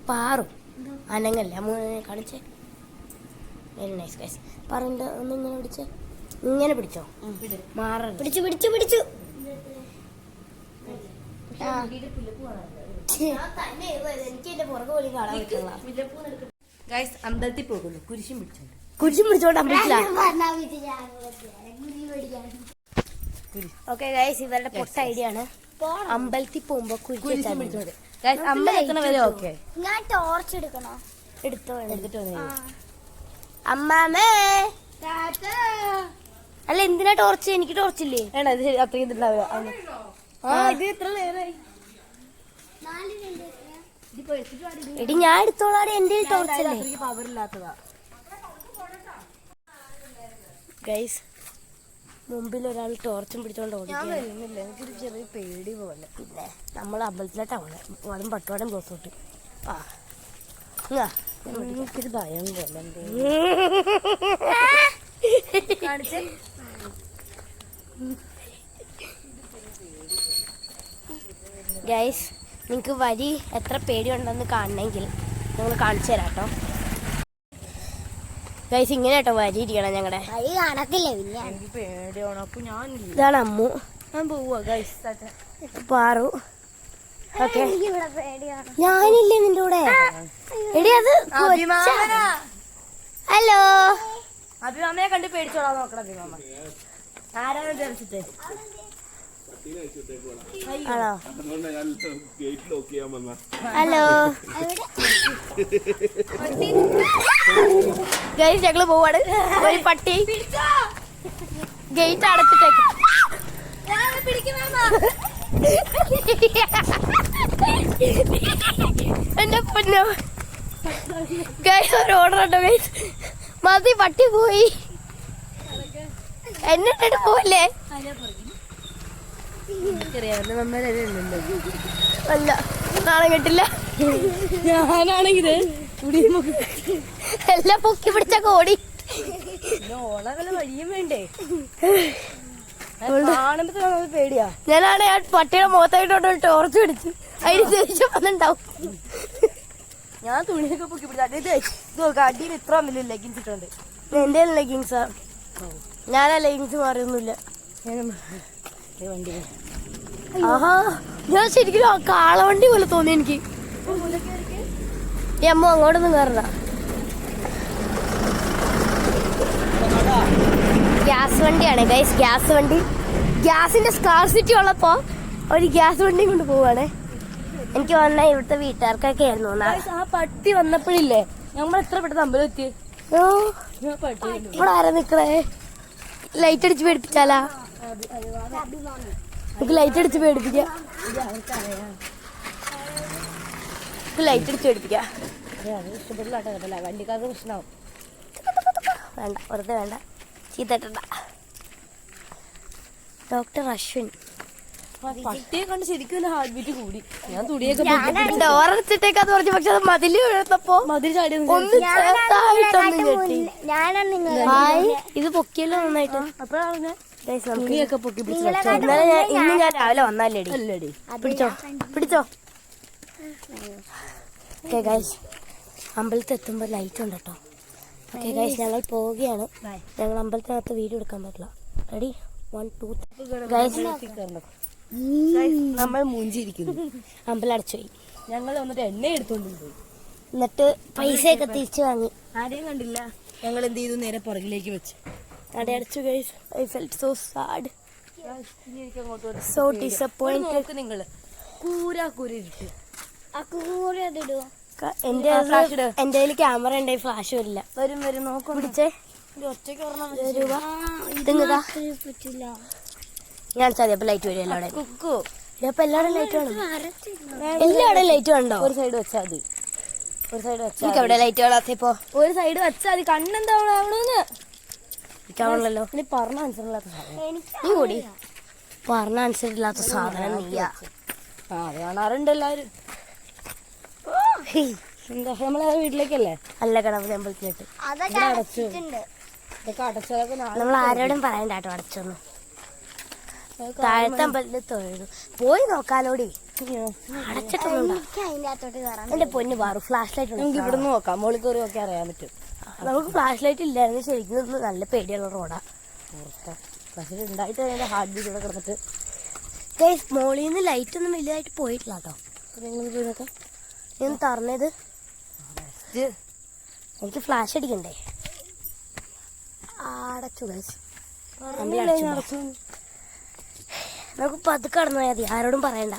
പാറും അനങ്ങല്ല കാണിച്ചേ. Very nice guys. പാറുണ്ട് ഒന്ന് ഇങ്ങനെ പിടിച്ചേ, ഇങ്ങനെ പിടിച്ചോ, മാറ പിടിച്ചു പിടിച്ചു പിടിച്ചു. എനിക്ക് എന്റെ പുറകെ പോലും കാണാൻ പറ്റില്ല. അമ്പലത്തിൽ പോകുന്നു, കുരിശും പിടിച്ചോണ്ട് അമ്പലത്തിലാ. ഓക്കെ ഗൈസ്, ഇവരുടെ പൊട്ട ഐഡിയ ആണ്. അമ്പലത്തിൽ പോകുമ്പോ കുരിശും പിടിച്ചോണ്ട് അമ്പലം വരെ. ഓക്കെ, ഞാൻ ടോർച്ച് എടുക്കണോ? എടുത്തോ, എടുത്തിട്ട് അമ്മാമേ. അല്ല എന്തിനാ ടോർച്ച്? എനിക്ക് ടോർച്ചില്ലേ? അത്രയും ഇത് എത്ര നേരമായി? എടി ഞാൻ എടുത്തോളാടെ, എന്റെ ടോർച്ചല്ലേ. പവറില്ലാത്തതാ ഗൈസ്. മുമ്പിൽ ഒരാൾ ടോർച്ചും പിടിച്ചോണ്ട് ഓടിക്കുന്നില്ല. എനിക്കൊരു ചെറിയ പേടി പോലെ. പിന്നെ നമ്മൾ അമ്പലത്തിലോട്ടാ വളം പട്ടുവാടം ദിവസോട്ട്. ആ എനിക്കൊരു ഭയം പോലെ കാണിച്ചേ. ഗൈസ്, നിങ്ങൾക്ക് വരി എത്ര പേടിയുണ്ടെന്ന് കാണണമെങ്കിൽ ഞങ്ങൾ കാണിച്ചു തരാം കേട്ടോ. ഗൈസ്, ഇങ്ങനെ കേട്ടോ വരി ഇരിക്കണം ഞങ്ങളുടെ. എനിക്ക് പേടിയാണ്. അപ്പൊ ഇതാണ് അമ്മു, ഞാൻ പോവാ ഗൈസ്. പാറു. ഓക്കെ, ഞാനില്ലേ നിന്റെ കൂടെ. എടി അത് ഹലോ. അഭിമാമയെ കണ്ട് പേടിച്ചോളാൻ നോക്കണം. അഭിമാമ ആരാണ് വിചാരിച്ചിട്ട്? ആണോ? ഹലോ ഗൈസ്, ഞങ്ങള് പോവാണ്. ഒരു പട്ടി ഗേറ്റ് അടച്ചിട്ടേക്ക്. എന്റെ പൊന്നോ ഗൈസ്, ഒരു ഓർഡർ ഉണ്ടോ ഗൈസ്? മതി, പട്ടി പോയി. എന്നിട്ട് പോവല്ലേ? അല്ല, നാളെ കിട്ടില്ല. ഞാനാണെങ്കില് എല്ലാം പൊക്കി പിടിച്ച കോടി ഓളകല വഴിയും വേണ്ടേ? കാണുമ്പോ പേടിയാ. ഞാനാണ് ആ പട്ടിയുടെ മുഖത്തായിട്ടോട്ട് ടോർച്ച് പിടിച്ച് അതിന് ദേഷ്യം വന്നിണ്ടാവും. ഞാൻ തുണിയൊക്കെ പൊക്കി പിടിച്ചു. അടിയിൽ ഇത്ര വലിയ ലെഗിൻസ് ഇട്ടുണ്ട്. എന്റെ ലെഗിങ്സാ. ഞാൻ ആ ലെഗിങ്സ് മാറിയൊന്നുമില്ല. ആഹാ, ഞാൻ ശരിക്കും കാളവണ്ടി പോലെ തോന്നി എനിക്ക്. ഈ അമ്മ അങ്ങോട്ടൊന്നും കയറണ്ട. ഗ്യാസ് വണ്ടിയാണ് ഗൈസ്, ഗ്യാസ് വണ്ടി. ഗ്യാസിന്റെ സ്കാർസിറ്റി ഉള്ളപ്പോ ഒരു ഗ്യാസ് വണ്ടിയും കൊണ്ട് പോവാണേ. എനിക്ക് വന്ന ഇവിടുത്തെ വീട്ടുകാർക്കൊക്കെ ആയിരുന്നു. ആ പട്ടി വന്നപ്പോഴില്ലേ നമ്മൾ എത്ര പെട്ടെന്ന് അമ്പലം എത്തി. ഇവിടെ ആരാ നിക്കണേ? ലൈറ്റ് അടിച്ച് പേടിപ്പിച്ചാലാ? നമുക്ക് ലൈറ്റ് അടിച്ച് പേടിപ്പിക്കാം. ലൈറ്റ് അടിച്ച് പേടിപ്പിക്കാം. ഇഷ്ടപ്പെട്ടില്ല, വണ്ടിക്കാർക്ക് പ്രശ്നമാവും. വേണ്ട, വെറുതെ വേണ്ട, ചീത്തട്ടണ്ട. ഡോക്ടർ അശ്വിൻ. പട്ടിയെ കണ്ട് ശരിക്കും ഹാർട്ട് ബീറ്റ് കൂടി. ഞാൻ തുണിയൊക്കെ ഡോറടിച്ചിട്ടേക്കാന്ന് പറഞ്ഞു. പക്ഷെ അത് മതില് വീഴത്തപ്പോ മതിൽ ചാടി ഒന്ന് ചെറുതായിട്ടൊന്ന് ഞെട്ടി. ഇത് പൊക്കിയല്ലോ നന്നായിട്ട്. അപ്പോഴാണ് തുണിയൊക്കെ പൊക്കി പിടിച്ചു. ഇന്ന് ഞാൻ രാവിലെ വന്നാലേടി. അല്ലേടി, പിടിച്ചോ പിടിച്ചോ. ഓക്കെ ഗൈസ്, അമ്പലത്തിൽ എത്തുമ്പോ ലൈറ്റ് ഉണ്ട് കേട്ടോ. ഓക്കെ ഗൈസ്, ഞങ്ങൾ പോവുകയാണ്. ഞങ്ങൾ അമ്പലത്തിനകത്ത് വീഡിയോ എടുക്കാൻ പറ്റില്ല. Ready, 1 2 guys. നമ്മൾ മൂഞ്ചിരിക്കുന്നു. അമ്പലം അടച്ചുപോയി. ഞങ്ങൾ വന്നിട്ട് എണ്ണ എടുത്തോണ്ട് പോയി. എന്നിട്ട് പൈസയൊക്കെ തിരിച്ചു വാങ്ങി. ആരെയും കണ്ടില്ല. ഞങ്ങൾ എന്ത് ചെയ്തു? നേരെ പുറകിലേക്ക് വെച്ച് അടയടച്ചു guys. I felt so sad, so disappointed. നിങ്ങള് കൂരാക്കൂരിട്ട് എന്റെ കയ്യിൽ ക്യാമറ ഉണ്ട്, ഫ്ലാഷ് വരില്ല. വരും വരും നോക്കും. പിടിച്ചേ. ഒറ്റയ്ക്ക് രൂപ ഞാൻ അപ്പൊ ലൈറ്റ് വരും എല്ലാവരും. കുക്കു അപ്പൊ എല്ലാവരും ലൈറ്റ് വേണം. എല്ലാവരും ലൈറ്റ് വേണ്ടോ? ഒരു സൈഡ് വെച്ചാൽ മതി. ഒരു സൈഡ് വെച്ചാൽ എനിക്ക് എവിടെ ലൈറ്റ് വേണാത്തപ്പോ ഒരു സൈഡ് വെച്ചാൽ മതി. കണ്ണെന്താ ആവണമെന്ന് എനിക്കാവണല്ലോ. ഇനി പറഞ്ഞ അനുസരണമില്ലാത്ത സാധനം. നീ കൂടി പറഞ്ഞ അനുസരിച്ചില്ലാത്ത സാധനം നീയാ. അത് കാണാറുണ്ട് എല്ലാവരും. എന്താ നമ്മളെ വീട്ടിലേക്കല്ലേ? അല്ല, ഗണപതി അമ്പലത്തിലേക്ക് അടച്ചു. ഇതൊക്കെ അടച്ചതൊക്കെ നമ്മൾ ആരോടും പറയണ്ട കേട്ടോ. അടച്ചൊന്നും താഴത്തെ അമ്പലത്തിൽ തൊഴുതു പോയി നോക്കാലോടി. അടച്ചിട്ടുണ്ടോ? എനിക്ക് അതിൻ്റെ അകത്തോട്ട് കയറാൻ എന്റെ പൊന്ന് പാറു ഫ്ലാഷ് ലൈറ്റ് നമുക്ക് ഇവിടെ നിന്ന് നോക്കാം, മോളിൽ കയറി ഒക്കെ അറിയാൻ പറ്റും. നമുക്ക് ഫ്ലാഷ് ലൈറ്റ് ഇല്ലായിരുന്നു. ശരിക്കും ഇത് നല്ല പേടിയുള്ള റോഡാ. പക്ഷേ ഉണ്ടായിട്ട് അതിന്റെ ഹാർട്ട് ബീറ്റ് ഇവിടെ കിടന്നിട്ട് ഗൈസ് മോളിൽ നിന്ന് ലൈറ്റ് ഒന്നും വലുതായിട്ട് പോയിട്ടില്ല കേട്ടോ. നിങ്ങൾ പോയി നോക്കാം. ഞാൻ തറഞ്ഞത് എനിക്ക് ഫ്ലാഷ് അടിക്കണ്ടേ. അടച്ചു ഗൈസ്. നമുക്ക് പതുക്കെ കടന്നു പോയാൽ മതി. ആരോടും പറയണ്ട.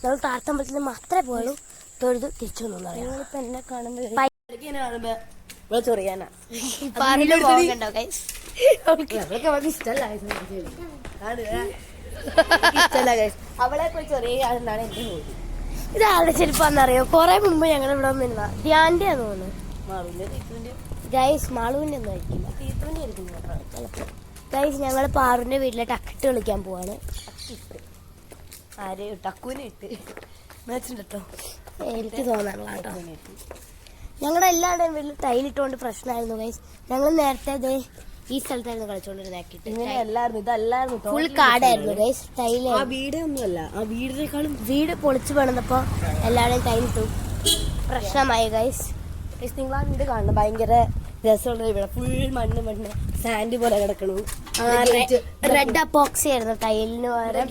നമ്മൾ താഴ്ത്തമ്പലത്തിൽ മാത്രമേ പോയുള്ളൂ. തൊഴുത് തിരിച്ചു വന്നു പറയാം. നിങ്ങളിപ്പോ എന്നെ കാണുമ്പോ ചൊറിയാനാ പോകണ്ടോ ഗൈസ്? അവളെ പോയി ചൊറിയാണെന്നാണ് എന്റെ ജോലി. ഇതാരുടെ ചെരുപ്പാന്നറിയോ? കൊറേ മുമ്പ് ഞങ്ങൾ ഇവിടെ വന്നിരുന്ന ധ്യാന്റെ തോന്നുന്നു. ഗൈസ് മാളുവിന്റെ ഒന്നും ആയിരിക്കില്ല, തീർത്തുവിന്റെ ആയിരിക്കും ചിലപ്പോ. ഗൈസ് ഞങ്ങൾ പാറുവിന്റെ വീട്ടിലെ ടക്കിട്ട് കളിക്കാൻ പോവാണ്. ആര് ടക്കൂനെ ഇട്ട് മേച്ചിട്ടോ? എനിക്ക് തോന്നാനുള്ള കേട്ടോ. ഞങ്ങളുടെ എല്ലാവരുടെയും വീട്ടിൽ ടൈലിട്ടുകൊണ്ട് പ്രശ്നമായിരുന്നു ഗൈസ്. ഞങ്ങൾ നേരത്തെ ഈ സ്ഥലത്തായിരുന്നു കളിച്ചോണ്ടിരുന്നാക്കിട്ട്. ഇതല്ലായിരുന്നു ഫുൾ കാടായിരുന്നു ഗൈസ്. ടൈല് ആ വീടൊന്നുമല്ല, ആ വീടിനേക്കാളും വീട് പൊളിച്ചു പണിതപ്പോ എല്ലാവരുടെയും ടൈലിട്ടു. പ്രശ്നമായി ഗൈസ്. നിങ്ങൾ ആ വീട് കാണണം, ഭയങ്കര രസമുള്ള ഇവിടെ. ഫുൾ മണ്ണ് സാൻഡ് പോലെ കിടക്കണു. റെഡ് അപ്പോക്സി ആയിരുന്നു ടൈലിന് പകരം.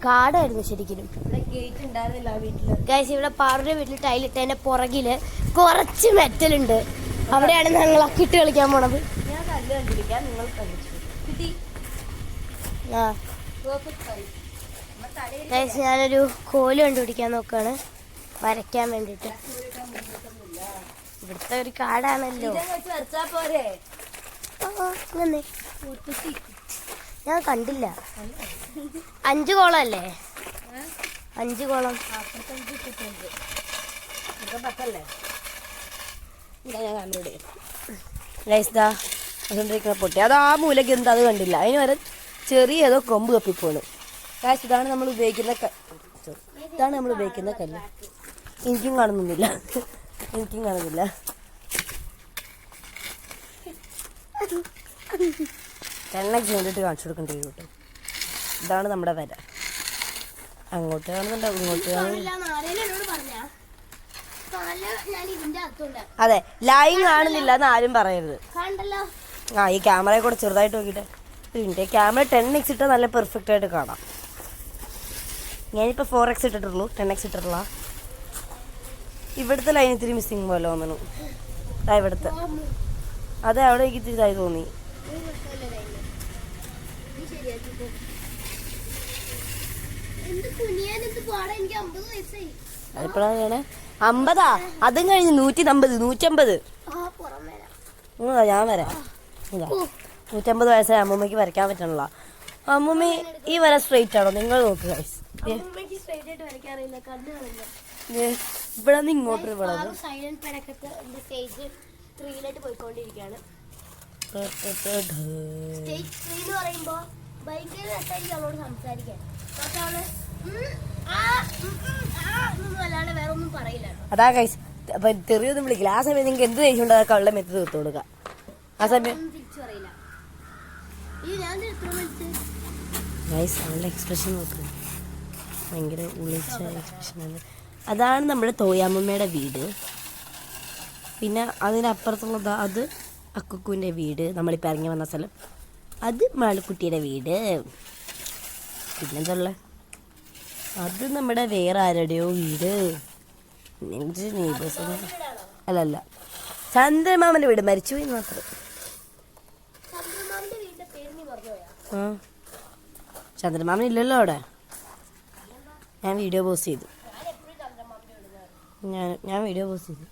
കാടായിരുന്നു ശരിക്കും. ഗേറ്റ് ഉണ്ടായിരുന്നില്ല ആ വീട്ടില്. ഗൈസ് ഇവിടെ പാറുടെ വീട്ടിൽ ടൈലിട്ടതിന്റെ പുറകില് കുറച്ച് മെറ്റലുണ്ട്. അവിടെയാണ് ഞങ്ങൾ അക്കിട്ട് കളിക്കാൻ പോണത്. ഞാൻ കല്ല് കണ്ടിരിക്കാം, നിങ്ങൾ കിട്ടി. ഗൈസ് ഞാനൊരു കോല് കണ്ടുപിടിക്കാൻ നോക്കാണ് വരയ്ക്കാൻ വേണ്ടിട്ട്. ഇവിടുത്തെ ഒരു കാടാണല്ലോ. വെച്ചാ പോരെ? ഇങ്ങനെ ഞാൻ കണ്ടില്ല. 5 കോളല്ലേ? 5 കോളം. പത്തല്ലേ? ഞാൻ ലൈസ്താ അതുകൊണ്ടിരിക്കുന്ന പൊട്ടി. അത് ആ മൂലയ്ക്ക് എന്താ അത് കണ്ടില്ല. അതിന് വരെ ചെറിയ ഏതോ കൊമ്പ് കപ്പിപ്പോണ്. കാശ് ഇതാണ് നമ്മൾ ഉപയോഗിക്കുന്ന കല്ല്. എനിക്കും കാണുന്നില്ല. 10x വേണ്ടിയിട്ട് കാണിച്ചു കൊടുക്കേണ്ടി വരും കേട്ടോ. ഇതാണ് നമ്മുടെ വര. അങ്ങോട്ട് കാണുന്നുണ്ടാവും, ഇങ്ങോട്ട് കാണുന്നില്ല. അതെ, ലൈൻ കാണുന്നില്ല എന്ന് ആരും പറയരുത്. ആ ഈ ക്യാമറയെ കൂടെ ചെറുതായിട്ട് നോക്കിയിട്ട് ഇതിൻ്റെ ക്യാമറ 10x ഇട്ടാൽ നല്ല പെർഫെക്റ്റ് ആയിട്ട് കാണാം. ഞാനിപ്പോൾ 4x ഇട്ടിട്ടുള്ളൂ, 10x ഇട്ടിട്ടുള്ള. ഇവിടുത്തെ ലൈൻ ഇത്തിരി മിസ്സിങ് പോലെ തോന്നുന്നു. ഇവിടുത്തെ അതെ, അവിടെ എനിക്ക് ഇത്തിരി ഇതായി തോന്നി. അതിപ്പോഴാണ് 50. അതും കഴിഞ്ഞ് 150, 150. ഞാൻ വരാം. 150 വയസ്സായ അമ്മൂമ്മയ്ക്ക് വരയ്ക്കാൻ പറ്റണല്ല. അമ്മൂമ്മ ഈ വര സ്ട്രെയിറ്റ് ആണോ? നിങ്ങൾ നോക്കുക. ഇവിടെ നിന്ന് ഇങ്ങോട്ട് പോയിക്കൊണ്ടിരിക്കുകയാണ്. അതാ ഗൈസ്. അപ്പൊ തെറിയൊന്നും വിളിക്കില്ല. ആ സമയം നിങ്ങൾക്ക് എന്ത് ദേഷ്യം ഉണ്ടാകാൻ കള്ള മെത്ത് തീർത്തു കൊടുക്കുക. ആ സമയം ഗൈസ് അവളുടെ എക്സ്പ്രഷൻ നോക്കുക, ഭയങ്കര ഉളിച്ച എക്സ്പ്രഷനാണ്. അതാണ് നമ്മുടെ തോയാമ്മയുടെ വീട്. പിന്നെ അതിനപ്പുറത്തുള്ളത് അത് അക്കുക്കുവിൻ്റെ വീട്, നമ്മളിപ്പോൾ ഇറങ്ങി വന്ന സ്ഥലം. അത് മാളുക്കുട്ടിയുടെ വീട്. പിന്നെന്തുള്ള അത് നമ്മുടെ വേറെ ആരുടെയോ വീട്. നെയ്ബേഴ്സ് അല്ലല്ല, ചന്ദ്രമാമൻ്റെ വീട്. മരിച്ചുപോയി മാത്രം. ആ ചന്ദ്രമാമൻ ഇല്ലല്ലോ അവിടെ. ഞാൻ വീഡിയോ പോസ്റ്റ് ചെയ്തു. ഞാൻ വീഡിയോ പോസ്റ്റ് ചെയ്തു.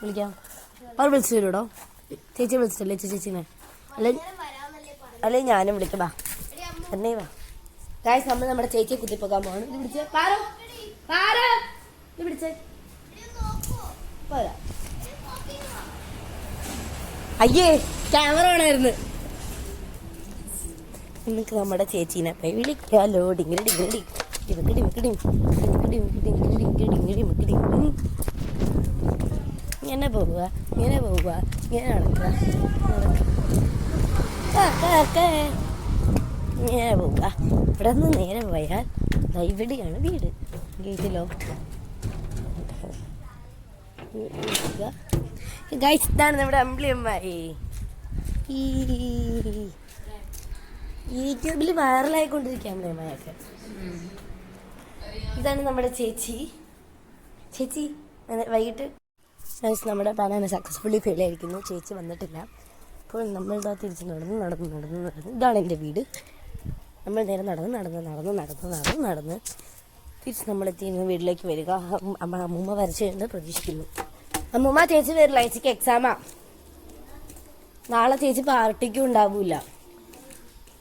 വിളിക്കാം. അവർ വിളിച്ചു തരൂടോ. ചേച്ചി വിളിച്ചിട്ടല്ലേ ചേച്ചീനെ? അല്ലെ ഞാനും വിളിക്കാം. വാ എന്നെ വാ. ഗായ്സ്, നമ്മൾ നമ്മുടെ ചേച്ചിയെ കുത്തിപ്പോക്കാൻ പോകണം. അയ്യേ ക്യാമറ വേണമായിരുന്നു. നിങ്ങൾക്ക് നമ്മുടെ ചേച്ചീനെ പോയി വിളിക്കാലോ. ഡിങ്ങിരി ഡിങ്ങിരി ഡിമിക്കി ഡിമിക്കി ഡിമിക്കി ഡിമിക്കി ഡിമിക്കി ഡിമിക്കി ഡിമിക്കി ഡിമിക്കി ഡിമിക്കി. ഇങ്ങനെ പോവുക, ഇങ്ങനെ പോവുക, ഇങ്ങനെ നടക്കുക, ഇങ്ങനെ പോവുക. ഇവിടെ നിന്ന് നേരെ പോയാൽ ഇവിടെയാണ് വീട്. Gate lock. ഗൈസ്, ഇതാണ് നമ്മുടെ അമ്പിളിയമ്മായി. ഈ യൂട്യൂബിൽ വൈറലായിക്കൊണ്ടിരിക്കുക അമ്പിളിയമ്മയൊക്കെ. ഇതാണ് നമ്മുടെ ചേച്ചി. ചേച്ചി വൈകിട്ട് നമ്മുടെ പ്ലാൻ സക്സസ്ഫുള്ളി ഫെയിൽ ആയിരിക്കുന്നു. ചേച്ചി വന്നിട്ടില്ല. അപ്പോൾ നമ്മളിതാ തിരിച്ച് നടന്ന് ഇതാണ് എൻ്റെ വീട്. നമ്മൾ നേരെ നടന്ന് തിരിച്ച് നമ്മളെത്തി വീട്ടിലേക്ക് വരിക. അമ്മൂമ്മ വരച്ച് എന്ന് പ്രതീക്ഷിക്കുന്നു. അമ്മൂമ്മ, ചേച്ചി വരില്ല, ചേച്ചിക്ക് എക്സാമാ. നാളെ ചേച്ചി പാർട്ടിക്കും ഉണ്ടാവൂല.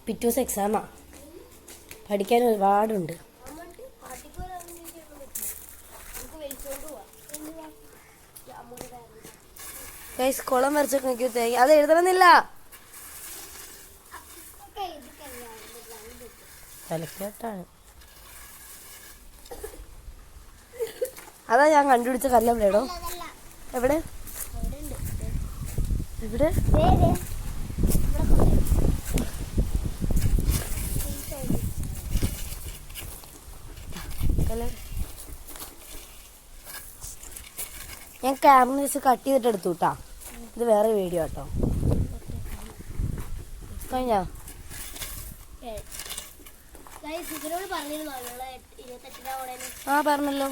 പിറ്റേ ദിവസം എക്സാമാ. പഠിക്കാൻ ഒരുപാടുണ്ട്. ഗൈസ്, കുളം വരച്ചൊക്കെ എനിക്ക് തേങ്ങ അത് എഴുതണമെന്നില്ല. തലക്കേട്ടാണ്. അതാ ഞാൻ കണ്ടുപിടിച്ച കല്ലവിടെയോ. എവിടെ എവിടെ? ഞാൻ ക്യാമറ വെച്ച് കട്ട് ചെയ്തിട്ട് എടുത്തു കേട്ടാ. ഇത് വേറെ വീഡിയോ കേട്ടോ. കഴിഞ്ഞോ? ആ പറഞ്ഞല്ലോ.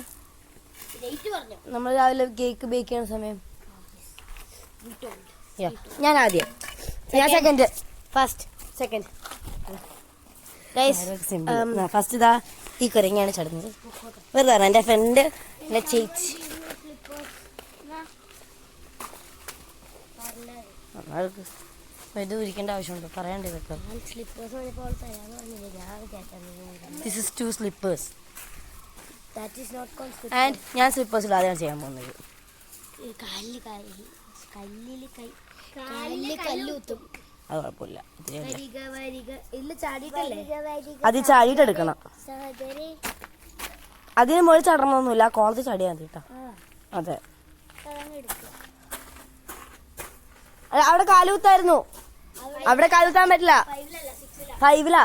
നമ്മൾ രാവിലെ കേക്ക് ബേക്ക് ചെയ്യുന്ന സമയം. ഞാൻ ആദ്യം, ഞാൻ സെക്കൻഡ്, സെക്കൻഡ്. ഫസ്റ്റ് ഇതാ ഈ കുരങ്ങയാണ് ചടഞ്ഞത്. വെറുതെ പറഞ്ഞ എൻ്റെ ഫ്രണ്ട്, എൻ്റെ ചേച്ചി. ഇത് ഉരിക്കേണ്ട ആവശ്യമുണ്ടോ? പറയണ്ടേ ഇതൊക്കെ. This is 2 slippers. ആൻഡ് ഞാൻ സ്ലിപ്പേഴ്സ് ഇല്ലാതെയാണ് ചെയ്യാൻ പോകുന്നത്. അത് കുഴപ്പമില്ല. അത് ചാടിയിട്ട് എടുക്കണം. അതിന് മുകളിൽ ചടണമെന്നൊന്നുമില്ല, കോളത്തിൽ ചാടിയാൽ മതി കേട്ടോ. അതെ, അവിടെ കാലുകുത്തായിരുന്നു. അവിടെ കാലുകുത്താൻ പറ്റില്ല. 5-ലാ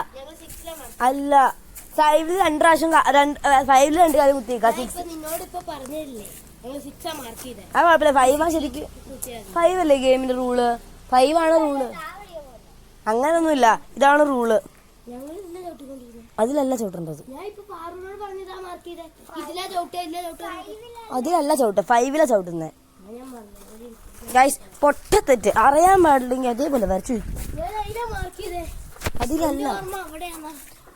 അല്ല, 5-ല് 2 പ്രാവശ്യം 5-ല് 2 കാലം കുത്തിയേക്കാം. 6 ആ കുഴപ്പമില്ല. 5 ആ ശരിക്കും. 5 അല്ലേ ഗെയിമിന്റെ റൂള്? 5 ആണ് റൂള്. അങ്ങനൊന്നുമില്ല, ഇതാണ് റൂള്. അതിലല്ല ചവിട്ടേണ്ടത്. അതിലല്ല ചവിട്ട, 5-ലാ ചവിട്ടുന്നത്. ഗൈസ്, പൊട്ടത്തെറ്റ് അറിയാൻ പാടില്ലെങ്കിൽ അതേപോലെ വരച്ചു. അതിലല്ല,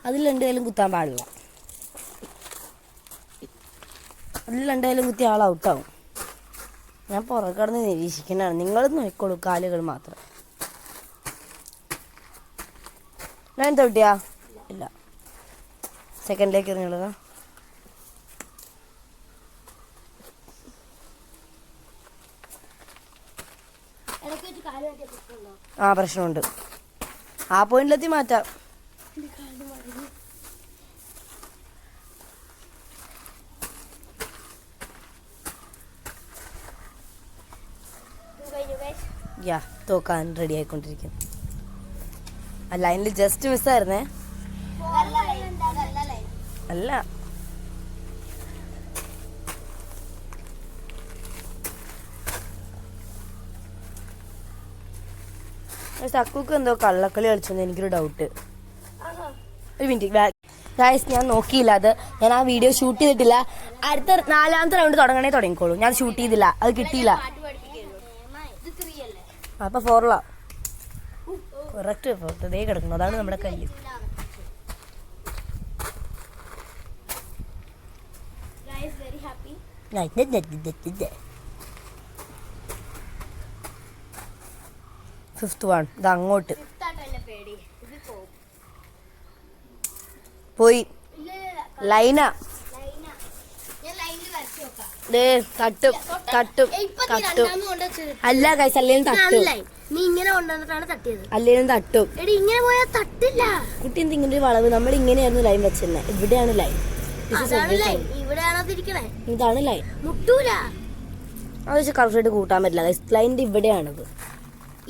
അതിൽ 2 കാലും കുത്താൻ പാടില്ല. അതിൽ 2 കാലും കുത്തിയ ആൾ ഔട്ടാവും. ഞാൻ പുറകെ കിടന്ന് നിരീക്ഷിക്കുന്നതാണ്. നിങ്ങൾ നോക്കിക്കോളൂ കാലുകൾ മാത്രം. ഞാൻ തൊട്ടിയാ ഇല്ല. സെക്കൻഡിലേക്ക് എറിഞ്ഞോളുക. ആ പ്രശ്നമുണ്ട്. ആ പോയിന്റിലെത്തി മാറ്റാം. തോക്കാൻ റെഡി ആയിക്കൊണ്ടിരിക്കുന്നു. ആ ലൈനിൽ ജസ്റ്റ് മിസ്സായിരുന്നേ. അല്ല, സക്കുക്ക് എന്തോ കള്ളക്കളി കളിച്ചെന്ന് എനിക്കൊരു ഡൗട്ട്. ഒരു മിനിറ്റ് ഗായ്സ്, ഞാൻ നോക്കിയില്ല അത്. ഞാൻ ആ വീഡിയോ ഷൂട്ട് ചെയ്തിട്ടില്ല. അടുത്ത 4ാമത്തെ റൗണ്ട് തുടങ്ങിക്കോളൂ. ഞാൻ ഷൂട്ട് ചെയ്തില്ല, അത് കിട്ടിയില്ല. അപ്പൊ 4-ലാ കറക്റ്റ്. ദേ കിടക്കുന്നു, അതാണ് നമ്മുടെ കല്ല്. ഫിഫ്ത്ത് വൺ ഇത് അങ്ങോട്ട് പോയി. ലൈന തട്ടും തട്ടും തട്ടും. അല്ല ഗൈസ്, അല്ലേലും തട്ടും. നീ ഇങ്ങനെ കൊണ്ടുവന്നിട്ടാണ് തട്ടിയത്. അല്ലേലും തട്ടും. എടി ഇങ്ങനെ പോയാൽ തട്ടില്ല. കുട്ടി എന്തെങ്കിലും ഒരു വളവ്, നമ്മൾ ഇങ്ങനെയായിരുന്നു ലൈൻ വെച്ചിരുന്നത്. ഇവിടെയാണ് ലൈൻ. ഇവിടെയാണോ തിരിക്കണേ? ഇതാണ് ലൈൻ. മുട്ടൂല. അത് വെച്ച് കറക്റ്റായിട്ട് കൂട്ടാൻ പറ്റില്ല. ലൈനിന്റെ ഇവിടെയാണത്.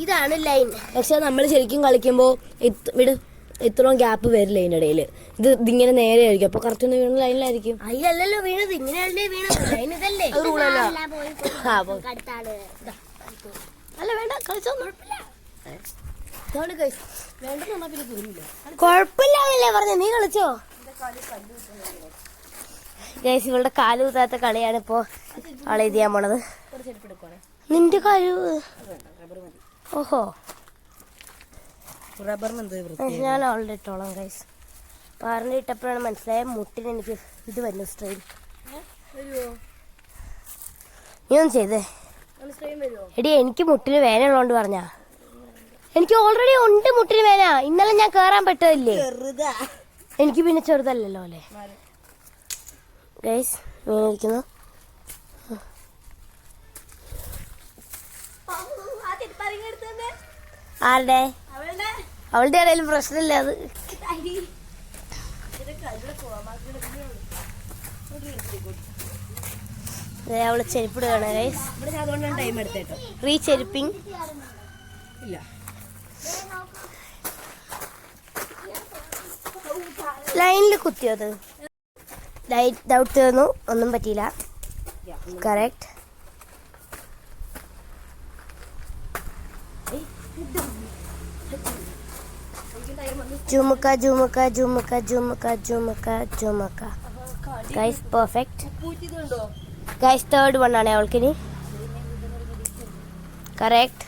ഇതാണ് ലൈൻ. പക്ഷെ നമ്മൾ ശരിക്കും കളിക്കുമ്പോൾ ഇത്രയും ഗ്യാപ്പ് വരില്ല ഇതിനിടയിൽ. ഇതിങ്ങനെ നേരെ ആയിരിക്കും. അപ്പൊ കറക്റ്റ് വീണ ലൈനിലായിരിക്കും. അതിലല്ലോ വീണത്, ഇങ്ങനെയല്ലേ വീണത്. ലൈൻ ഇതല്ലേ? അത് റൂളല്ല. അല്ല വേണ്ട, കളിച്ചോ, കുഴപ്പമില്ല. കുഴപ്പമില്ലേ പറഞ്ഞ, നീ കളിച്ചോ. ഗൈസ്, ഇവളുടെ കാല് കുത്താത്ത കളിയാണ് ഇപ്പോ അവളെ ഇത് ചെയ്യാൻ പോണത്. നിന്റെ കഴിവ്. ഓഹോ, ഞാൻ അവളുടെ ഇട്ടോളാം ഗൈസ്. പാറിന്റെ ഇട്ടപ്പോഴാണ് മനസ്സിലായ മുട്ടിന് എനിക്ക് ഇത് വരുന്നു സ്ട്രെയിൻ. നീ ഒന്ന് ചെയ്തേ. എടി, എനിക്ക് മുട്ടിന് വേന ഉള്ളോണ്ട് പറഞ്ഞാ. എനിക്ക് ഓൾറെഡി ഉണ്ട് മുട്ടിന് വേന. ഇന്നലെ ഞാൻ കേറാൻ പറ്റില്ലേ. എനിക്ക് പിന്നെ ചെറുതല്ലല്ലോ അല്ലേ ഗൈസ്. വീണിരിക്കുന്നു. ആരുടെ? അവളുടെ ആണെങ്കിലും പ്രശ്നമില്ല. അത് അവള് ചെരുപ്പിടുകയാണ് ഗൈസ്. റീചെരുപ്പിങ് ഇല്ല. ലൈനിൽ കുത്തിയത് ഡൗട്ട് തന്നു. ഒന്നും പറ്റിയില്ല. കറക്റ്റ്. ജുമുക്ക ജുമുക്ക ജുമുക്ക ജുമുക്ക ജുമുക്ക ജുമുക്ക. Guys perfect. Guys third one ആണ് അവൾക്കിനി. കറക്റ്റ്.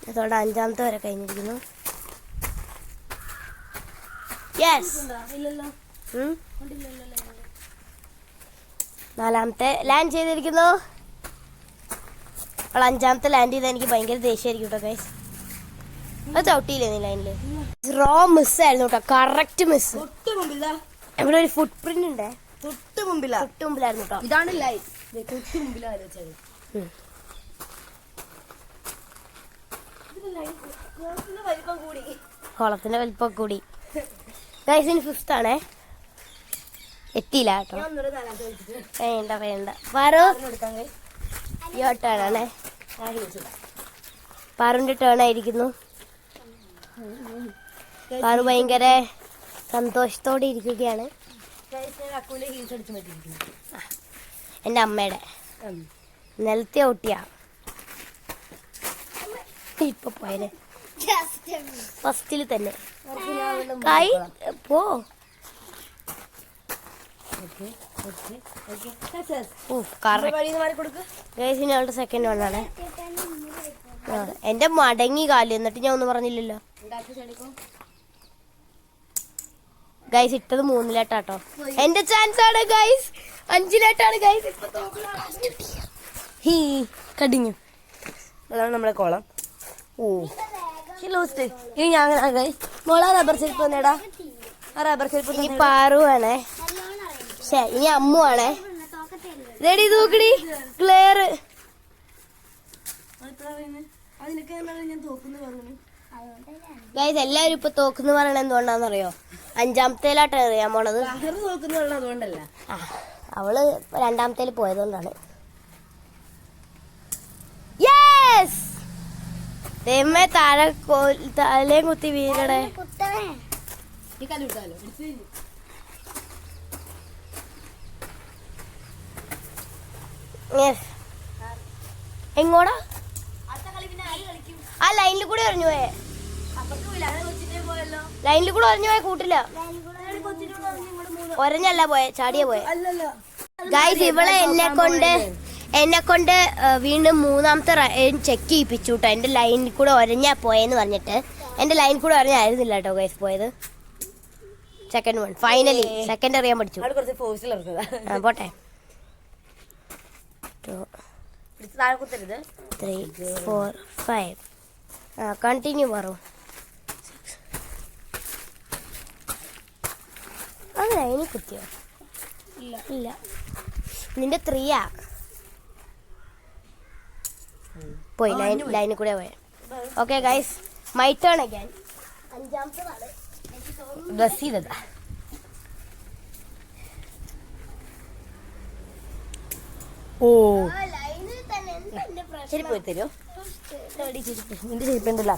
അതോടെ അഞ്ചാമത്തെ വരെ കഴിഞ്ഞിരിക്കുന്നു. നാലാമത്തെ ലാൻഡ് ചെയ്തിരിക്കുന്നു. അവൾ അഞ്ചാമത്തെ ലാൻഡ് ചെയ്താൽ എനിക്ക് ഭയങ്കര ദേഷ്യമായിരിക്കും കേട്ടോ ഗൈസ്. അത് ചവിട്ടിയില്ലേ നീ ലൈനില്? റോ മിസ്സായിരുന്നു കേട്ടോ. Correct miss. ഇവിടെ ഒരു ഫുട് പ്രിന്റ് ഉണ്ട്. തൊട്ട് മുമ്പിലായിരുന്നു കേട്ടോ. ഇതാണ് ലൈൻ. തൊട്ട് മുമ്പിലായിരുന്നു. കുളത്തിന്റെ വലിപ്പം കൂടി. ഗൈസിന് ഫിഫ്ത്ത് ആണേ. എത്തിയില്ല കേട്ടോ. വേണ്ട. പാറു യോ ടേൺ ആണേ. പാറുവിന്റെ ടേൺ ആയിരിക്കുന്നു. പാറു ഭയങ്കര സന്തോഷത്തോടെ ഇരിക്കുകയാണ്. എൻ്റെ അമ്മയുടെ നിലത്തെ ഔട്ടിയാ ഇപ്പൊ പോയനെ. ഫസ്റ്റിൽ തന്നെ കൈ പോ. ഗൈസിന് സെക്കൻഡ് വണ്ണാണ്. എന്റെ മടങ്ങി കാല്. എന്നിട്ട് ഞാൻ ഒന്നും പറഞ്ഞില്ലല്ലോ ഗൈസ്. ഇട്ടത് 3-ലാട്ടോ. എന്റെ ചാൻസ് ആണ് ഗൈസ്. 5-ലായിട്ടാണ് ഗൈസ്. കടിഞ്ഞു. അതാണ് നമ്മളെ കോളം. ഓ ലോസ്റ്റ്. ഇനി ഞാൻ മോളെ റബ്ബർ ചെരുപ്പ് വന്നേടാ. ആ റബ്ബർ ചെരുപ്പ് പാറു ആണേ. ഇനി അമ്മു ആണേ. റെഡി തൂക്കടി. ക്ലിയർ. ഗൈസ്, എല്ലാരും ഇപ്പൊ തോക്കുന്നു പറയണ എന്തുകൊണ്ടാന്നറിയോ? 5ാമത്തേലാട്ട് അറിയാൻ പോണത്. അവള് 2ാമത്തേല് പോയതുകൊണ്ടാണ്. തലയും കുത്തി വീഴണേ. എങ്ങോടാ? ആ ലൈനിൽ കൂടെ എറിഞ്ഞു പോയേ. ലൈനിൽ കൂടെ എറിഞ്ഞു പോയ കൂട്ടില്ല. ഒരഞ്ഞല്ല പോയെ, ചാടിയ പോയെ. ഗൈസ്, ഇവളെ എന്നെ കൊണ്ട് വീണ്ടും 3ാമത്തെ ചെക്ക് ചെയ്യിപ്പിച്ചു കേട്ടോ. എന്റെ ലൈനിൽ കൂടെ ഒരഞ്ഞാ പോയെന്ന് പറഞ്ഞിട്ട്. എന്റെ ലൈനിൽ കൂടെ ഒരഞ്ഞായിരുന്നില്ല കേട്ടോ ഗൈസ് പോയത്. Second one. ഫൈനലി സെക്കൻഡ് അറിയാൻ പഠിച്ചു. പോട്ടെ. 3, 4, 5. കണ്ടിന്യൂ പറ. അത് ലൈനിൽ കുത്തിയോ? ഇല്ല നിന്റെ 3 പോയി ലൈനിൽ കൂടെ പോയ. Okay guys, my turn again. 5ാമത്തേതാണ് ഡ്രസ് ചെയ്തതാ. ഓ ചെരുപ്പ് പോയി തരുമോ? നിന്റെ ചെരുപ്പുണ്ടല്ലോ.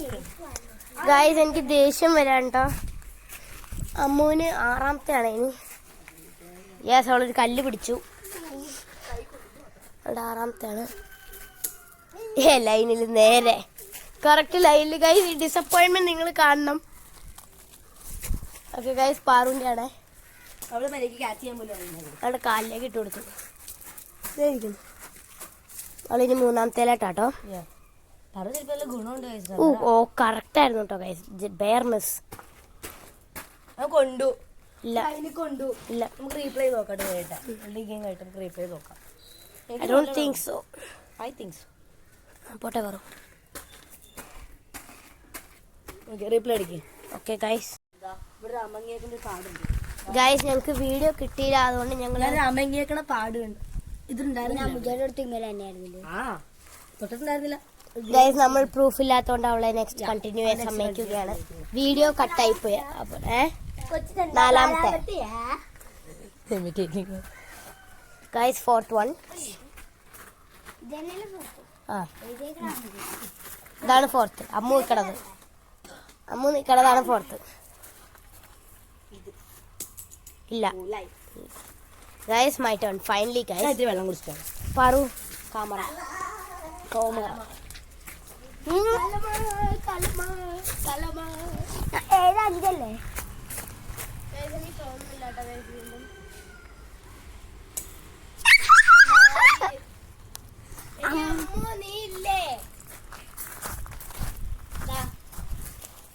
ഗൈസ് എനിക്ക് ദേഷ്യം വരാണ്ടോ. അമ്മൂന് 6ാമത്തെയാണ് ഇനി. യെസ്, അവളൊരു കല്ല് പിടിച്ചു. അവളുടെ 6ാമത്തെയാണ്. ലൈനിൽ നേരെ കറക്റ്റ് ലൈനിൽ. ഗൈസ് ഡിസപ്പോയിൻമെന്റ് നിങ്ങൾ കാണണം. ഓക്കെ ഗൈസ്, പാറുവിൻ്റെ ആണ്. അവള് മര്യാദയ്ക്ക് ക്യാച്ച് ചെയ്യാൻ പോലും അറിയുന്നത്. അവളുടെ കാലിലേക്ക് ഇട്ട് കൊടുത്തു. അവളിനി 3ാമത്തേലാട്ടോ. പറ ചെരുപ്പ് ഗുണമുണ്ട്. ഓ കറക്റ്റ് ആയിരുന്നു കേട്ടോ ഗൈസ്. Bear miss. കൊണ്ടു ഇല്ല കൊണ്ടു. ഇല്ല, നമുക്ക് റീപ്ലൈ നോക്കാം കേട്ടാ. ഗെയിം ആയിട്ട് നമുക്ക് റീപ്ലൈ നോക്കാം. I don't think so. I think so. പോട്ടെ പറു. ഓക്കെ, റീപ്ലൈ അടിക്കും. Okay guys. ഇവിടെ രാമങ്ങിയേക്കുന്ന പാടുണ്ട്. ഗൈസ് ഞങ്ങൾക്ക് വീഡിയോ കിട്ടിയില്ല, അതുകൊണ്ട് ഞങ്ങൾ രാമങ്ങിയേക്കണ പാടുണ്ട്. ഇതുണ്ടായിരുന്നില്ല. അടുത്ത് ഇങ്ങനെ തന്നെയായിരുന്നില്ലേ? ആ തൊട്ടിട്ടുണ്ടായിരുന്നില്ല. ഗൈസ് നമ്മൾ പ്രൂഫ് ഇല്ലാത്തതുകൊണ്ട് അവളെ നെക്സ്റ്റ് കണ്ടിന്യൂ ചെയ്യാൻ സമ്മതിക്കുകയാണ്. വീഡിയോ കട്ടായി പോയി. അപ്പോൾ 4ാമത്തെ ഗൈസ്. 4th one. ആ ഇതാണ് 4th. അമ്മു നിൽക്കണതാണ് 4th. ഇല്ല guys, my turn finally guys. വെള്ളം കുടിച്ചിട്ടാണ്. പാറു കാമറ. ഏത് 5അല്ലേ?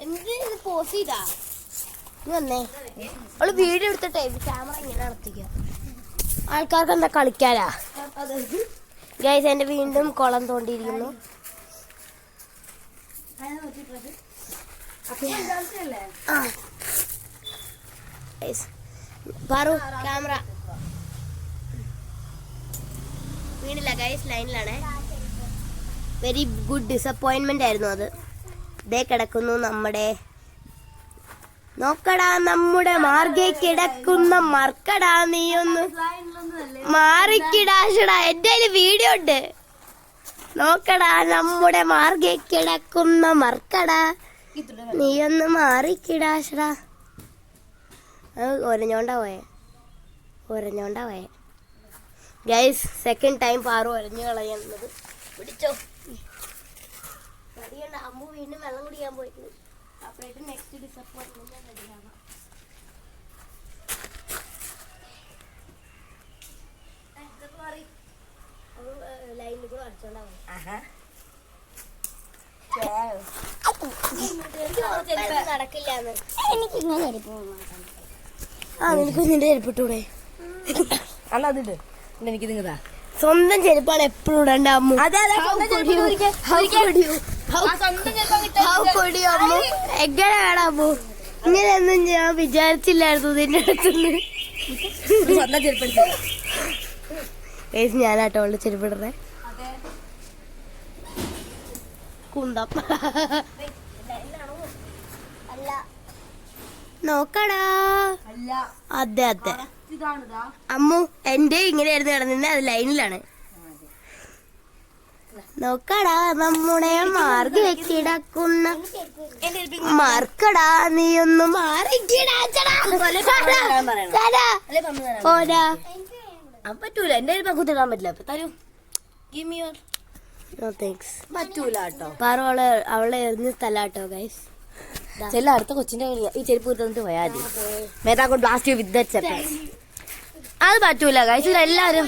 എന്ത് പോസ് ചെയ്താ വന്നേ? അവള് വീഡിയോ എടുത്തിട്ടേ ക്യാമറ ഇങ്ങനെ നടത്തിക്ക. ആൾക്കാർക്ക് എന്താ കളിക്കാനാ? ഗൈസ് എന്റെ വീണ്ടും കുളം തോണ്ടിയിരിക്കുന്നു. പാറു ക്യാമറ വീണില്ല ഗൈസ്, ലൈനിലാണ്. വെരി ഗുഡ് ഡിസപ്പോയിൻമെന്റ് ആയിരുന്നു അത്. ദേ കിടക്കുന്നു നമ്മുടെ, നോക്കടാ നമ്മുടെ മാർഗേ കിടക്കുന്ന മർക്കടാ, നീ ഒന്ന് മാറിക്കിടാശടാ. എന്റെ വീഡിയോ ഉണ്ട്, നോക്കടാ നമ്മുടെ മാർഗേ കിടക്കുന്ന മർക്കടാ, നീ ഒന്ന് മാറിക്കിടാശടാ. ഒരഞ്ഞോണ്ടാ പോയെ ഗൈസ്. 2nd ടൈം പാറു ഒരഞ്ഞു കളയുന്നത്. പിടിച്ചോ. അമ്മു വീണ്ടും വെള്ളം കുടിക്കാൻ പോയിട്ട് അപ്പോഴേക്കും നെക്സ്റ്റ് ഡിസപ്പോയിൻമെന്റ് റെഡിയാണ്. ലൈനിൽ കൂടെ അടിച്ചോണ്ടാവും. നടക്കില്ലാന്ന് എനിക്ക് ഇങ്ങനെ നിനക്ക് നിന്റെ ചെരുപ്പിട്ടൂടെ? അല്ല അതിട്ട് എനിക്ക് നിങ്ങതാ. സ്വന്തം ചെരുപ്പാണ് എപ്പോഴും ഇടണ്ട അമ്മു. എങ്ങനെ വേണം അമ്മു? ഇങ്ങനെയൊന്നും ഞാൻ വിചാരിച്ചില്ലായിരുന്നു നിന്റെ അടുത്തുനിന്ന്. സ്വന്തം ചെരുപ്പ് ഞാനാട്ടോ അവളുടെ ചെരുപ്പിടറേ. കുന്തം നോക്കടാ. അതെ അമ്മു എന്റെ ഇങ്ങനെയായിരുന്നു കിടന്നിരുന്നെ, അത് ലൈനിലാണ്. നോക്കടാ നമ്മുടെ മാർഗ് കിടക്കുന്ന മാർക്കടാ, നീ ഒന്ന് മാറിക്കിടാച്ചടാ. പോരാ പറ്റൂല. എന്റെ കുത്തിടാൻ പറ്റില്ല. തരൂ. No thanks. പറ്റൂല കേട്ടോ. പാറു അവളെ എറിഞ്ഞ സ്ഥലാട്ടോ ഗൈസ്. ചെല്ല അടുത്ത കൊച്ചിന്റെ കളിയാ. ഈ ചെരുപ്പ് കുത്തിട്ട് പോയാൽ മതി. മേതാക്കോട്ട് ബ്ലാസ്റ്റ് വിത്ത് ദാറ്റ് ചെരുപ്പ്. അത് പറ്റൂല ഗൈസ്. എല്ലാരും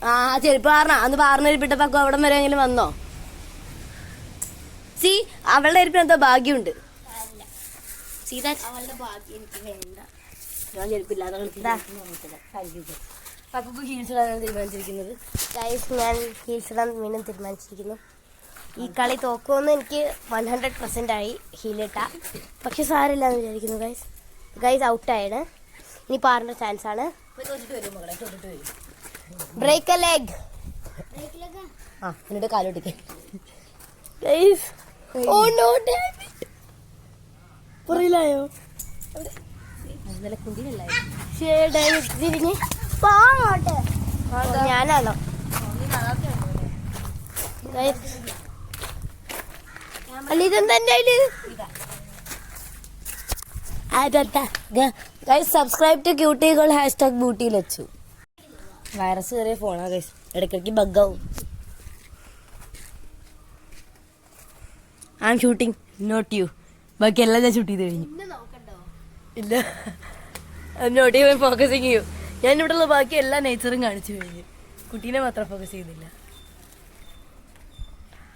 ആ ചെരുപ്പ് പാറണ അന്ന് പാറിനരിപ്പിട്ടപ്പോ അവിടം വരെയെങ്കിലും വന്നോ? സി അവളുടെ എരിപ്പിന് എന്തോ ഭാഗ്യമുണ്ട്. ഞാൻ ചെരുപ്പില്ലാതെ ഹീൽസ് ഇടാനാണ് തീരുമാനിച്ചിരിക്കുന്നത്. ഗൈസ് ഞാൻ ഹീൽസ് ഇടാൻ വീണ്ടും തീരുമാനിച്ചിരിക്കുന്നു. ഈ കളി തോക്കുമെന്ന് എനിക്ക് 100% ആയി ഹീലിട്ട. പക്ഷെ സാരില്ല എന്ന് വിചാരിക്കുന്നു ഗൈസ്. ഗൈസ് ഔട്ടായാണ്. ഇനി പാറിന്റെ ചാൻസ് ആണ്. Break a leg. എന്നിട്ട് കാലോട്ടിക്ക്. Guys oh no damn it. പുറയിലായോ? തിരിഞ്ഞ് പോങ്ങോട്ട്. ഞാനാണോ? അല്ല ഇതെന്താ എൻ്റെ ഗൈസ് സബ്സ്ക്രൈബ് ടു ക്യൂട്ടികൾ #ബ്യൂട്ടിയിൽ വെച്ചു. വൈറസ് കയറിയ ഫോണാ ഗൈസ്, ഇടയ്ക്കിടയ്ക്ക് ബഗ്ഗാവും. I am shooting not you. ബാക്കി എല്ലാം ഞാൻ ഷൂട്ട് ചെയ്ത് കഴിഞ്ഞു. ഇല്ല, നോട്ട് യു ഫോക്കസിങ് ചെയ്യൂ. ഞാൻ ഇവിടെ ഉള്ള ബാക്കി എല്ലാ നേച്ചറും കാണിച്ചു കഴിഞ്ഞു, കുട്ടീനെ മാത്രം ഫോക്കസ് ചെയ്യുന്നില്ല.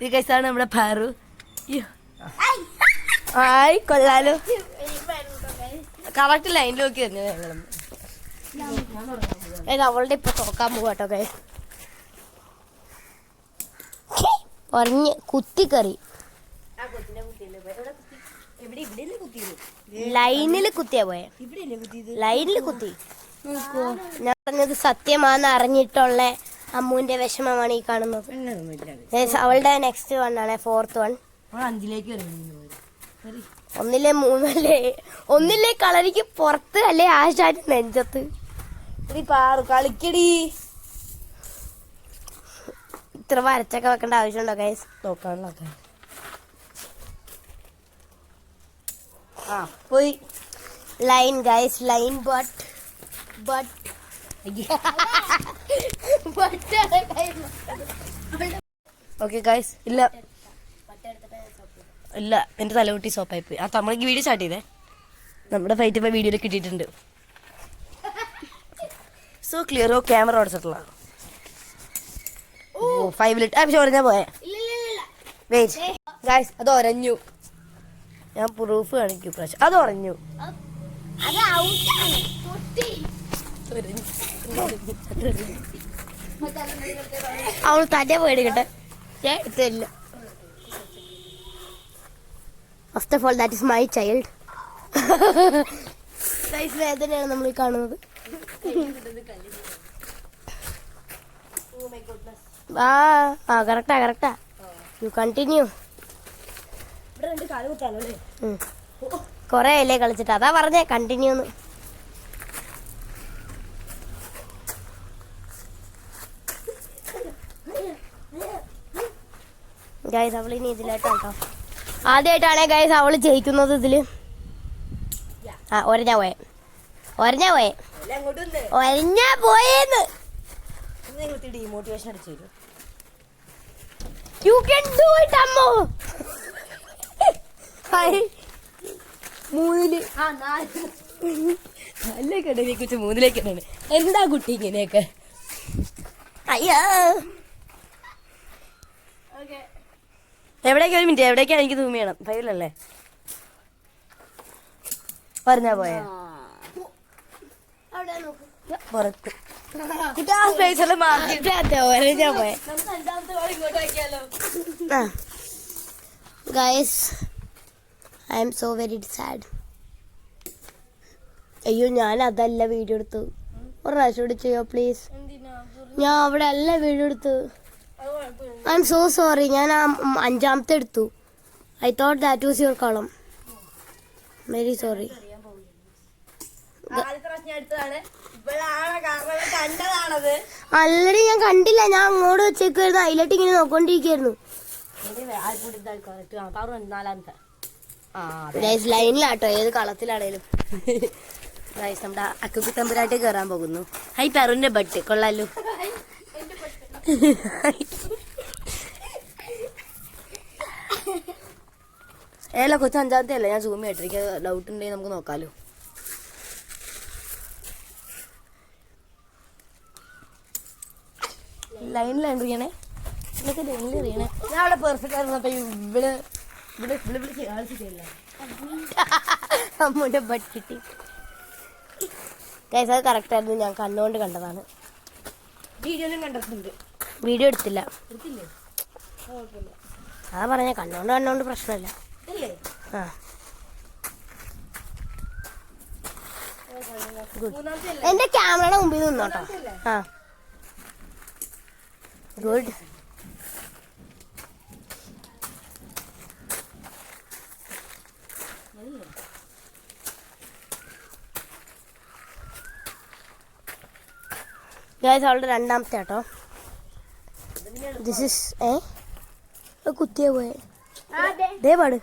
ഈ ഗൈസാണ് നമ്മുടെ പാറു. ആയി കൊള്ളാലോ. കറക്റ്റ് ലൈനിൽ നോക്കി തന്നെ ഞങ്ങൾ. അവളുടെ ഇപ്പൊ തോക്കാൻ പോവാട്ടോ ഗൈസ്. ഒരഞ്ഞ് കുത്തിക്കറി ലൈനില് കുത്തിയാ പോയെ. ലൈനില് കുത്തി. ഞാൻ പറഞ്ഞത് സത്യമാണെന്ന് അറിഞ്ഞിട്ടുള്ള അമ്മുവിന്റെ വിഷമമാണ് ഈ കാണുന്നത്. അവളുടെ നെക്സ്റ്റ് വണ്ണാണ് 4th വൺ. 5ലേക്ക് ഒന്നില്ലേ കളരിക്ക് പുറത്ത് അല്ലെ ആശാന്റെ നെഞ്ചത്ത്. പാറു കളിക്കടി. ഇത്ര വരച്ചൊക്കെ വെക്കേണ്ട ആവശ്യമുണ്ടോ ഗൈസ്? നോക്കാനുള്ള പോയി line guys, line but okay guys. ഇല്ല ഇല്ല, എൻ്റെ തലകുട്ടി സോപ്പായി പോയി. നമ്മൾക്ക് വീഡിയോ സ്റ്റാർട്ട് ചെയ്തേ. നമ്മുടെ ഫൈറ്റ് ഇപ്പോൾ വീഡിയോയിൽ കിട്ടിയിട്ടുണ്ട്. So clear. ക്യാമറ ഓടിച്ചിട്ടുള്ള 5 മിനിറ്റ്. പക്ഷെ ഒരഞ്ഞാ പോയെ. വെയിറ്റ് ഗൈസ്, അത് ഒരഞ്ഞു. ഞാൻ പ്രൂഫ് കാണിക്കൂ. പ്രാവശ്യം അത് ഉറഞ്ഞു. അവൾ തന്നെ പേടിക്കട്ടെ. ഞാൻ എടുത്തില്ല. First of all that is my child. Guys വേദനയാണ് നമ്മൾ ഈ കാണുന്നത്. കറക്റ്റാ. You continue. കൊറേ അല്ലേ കളിച്ചിട്ട്, അതാ പറഞ്ഞേ കണ്ടിന്യൂന്ന്. ഗൈസ് അവൾ ഇനി ഇതിലായിട്ടോ. ആദ്യമായിട്ടാണേ ഗൈസ് അവള് ജയിക്കുന്നത് ഇതില്. ഒരഞ്ഞാ പോയേന്ന്. ഡീമോട്ടിവേഷൻ അടിച്ചു തരും. യു ക്യാൻ ഡു ഇറ്റ് അമ്മോ. 3 4 3 എന്താ കുട്ടി ഇങ്ങനെയൊക്കെ? അയ്യോ എവിടേക്കാ? 1 മിനിറ്റ്. എവിടേക്കാ? എനിക്ക് സൂം ചെയ്യണം. 5ലല്ലേ പറഞ്ഞാ പോയെ? പുറത്ത് guys I am so very sad. അയ്യോ ഞാൻ അതല്ല വീഡിയോ എടുത്തു. ഒരു പ്രാവശ്യം കൂടി ചെയ്യോ പ്ലീസ്. ഞാൻ അവിടെ അല്ല വീഡിയോ എടുത്തു. I am so sorry. ഞാൻ 5ാമത്തെ എടുത്തു. I thought that was your കളം. Very sorry. ആൾറെഡി ഞാൻ കണ്ടില്ല. ഞാൻ അങ്ങോട്ട് വെച്ചേക്കായിരുന്നു. അതിലോട്ട് ഇങ്ങനെ നോക്കൊണ്ടിരിക്കായിരുന്നു. ലൈനിലാട്ടോ, ഏത് കളത്തിലാണേലും. നമ്മുടെ അക്കുത്തമ്പുരാട്ടി കയറാൻ പോകുന്നു. ഹൈ പെറുന്റെ ബട്ട് കൊള്ളാലോ. കൊച്ചു 5ാമത്തെ അല്ലേ? ഞാൻ സൂം ചെയ്യട്ടെ. എനിക്ക് ഡൗട്ട് ഉണ്ടെങ്കിൽ നമുക്ക് നോക്കാലോ. ലൈനിൽ എറിയണേ. ഇതൊക്കെ ലൈനിൽ എറിയണേ. ഞാൻ അവിടെ പെർഫെക്റ്റ് ആയിരുന്നപ്പോ ഇവിടെ അമ്മൂടെ ബട്ട് കിട്ടി. ഗൈസ് അത് കറക്റ്റ് ആയിരുന്നു. ഞാൻ കണ്ണുകൊണ്ട് കണ്ടതാണ്. വീഡിയോയിലും കണ്ടിട്ടുണ്ട്. വീഡിയോ എടുത്തില്ല. അതാ പറഞ്ഞ കണ്ണോണ്ട് പ്രശ്നമില്ല. എന്റെ ക്യാമറയുടെ മുമ്പിൽ നിന്നോട്ടോ. ആ ഗുഡ്. ഗൈസ് അവളുടെ രണ്ടാമത്തെ കേട്ടോ. ദിസ് ഇസ് കുത്തിയ പോയെ ദേ പാട്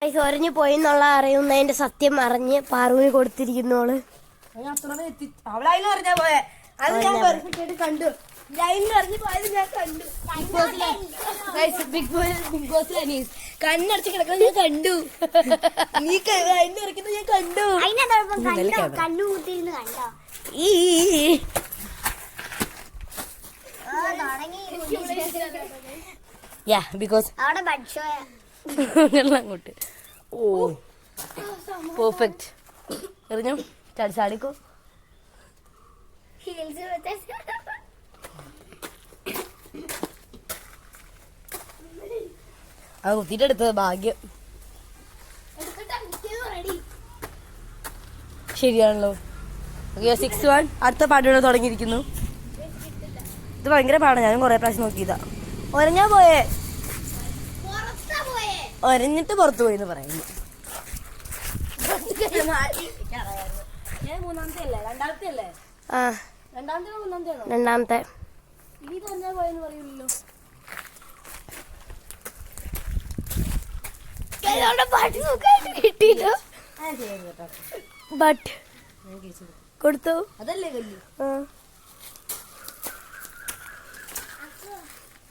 ഗൈസ് ഒരഞ്ഞു പോയി എന്നുള്ള അറിയുന്നതിന്റെ സത്യം അറിഞ്ഞ് പാറുവിന് കൊടുത്തിരിക്കുന്നോള്. അവളായി പറഞ്ഞാ പോയെ അത് ഞാൻ കണ്ടു. ലൈനിൽ ഇറങ്ങി പോയത് ഞാൻ കണ്ടു. ബിഗ് ബോസ് അനീസ് കണ്ണടച്ച് കിടക്കുന്നത് ഞാൻ കണ്ടു. നീ ലൈനിൽ ഇറക്കുന്നത് ഞാൻ കണ്ടു. കണ്ണു കൂട്ടിയിരുന്ന് കണ്ടോ? ഈ യാ ബിക്കോസ് അവിടെ ബഡ് ഷോയാ. അങ്ങോട്ട്. ഓ പെർഫെക്റ്റ്. എറിഞ്ഞോ ചാടിക്കോ. ആ കുത്തിട്ടെടുത്തത് ഭാഗ്യം. ശരിയാണല്ലോ. 6-1 അടുത്ത പാട്ടിവിടെ തുടങ്ങിയിരിക്കുന്നു. ഇത് ഭയങ്കര പാടാണ്. ഞാനും കുറെ പ്രാവശ്യം നോക്കിയതാ. ഒരഞ്ഞാ പോയേ ഒരഞ്ഞിട്ട് പുറത്തു പോയിന്ന് പറയുന്നു. ഞാൻ മൂന്നാമത്തെ അല്ലേ രണ്ടാമത്തെ അല്ലേ? ആ മൂന്നാമത്തെ രണ്ടാമത്തെ. ഇനി തന്നെ പോയെന്ന് പറയൂല്ലോ. കിട്ടിയില്ലോ ബട്ട് കൊടുത്തു. അതല്ലേ കല്ല്.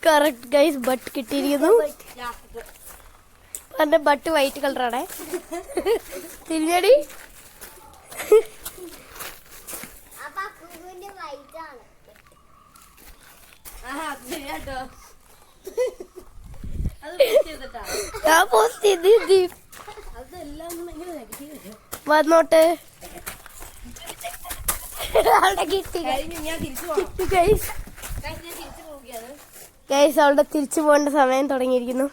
കറക്റ്റ് ഗൈസ് ബട്ട് കിട്ടിയിരിക്കുന്നു. എന്റെ ബട്ട് വൈറ്റ് കളറാണേ. തിരിഞ്ഞടി. ഞാൻ പോസ്റ്റ് ചെയ്ത് വന്നോട്ട്. അവിടെ കിട്ടി ഗൈസ്. അവളുടെ തിരിച്ചു പോകേണ്ട സമയം തുടങ്ങിയിരിക്കുന്നു.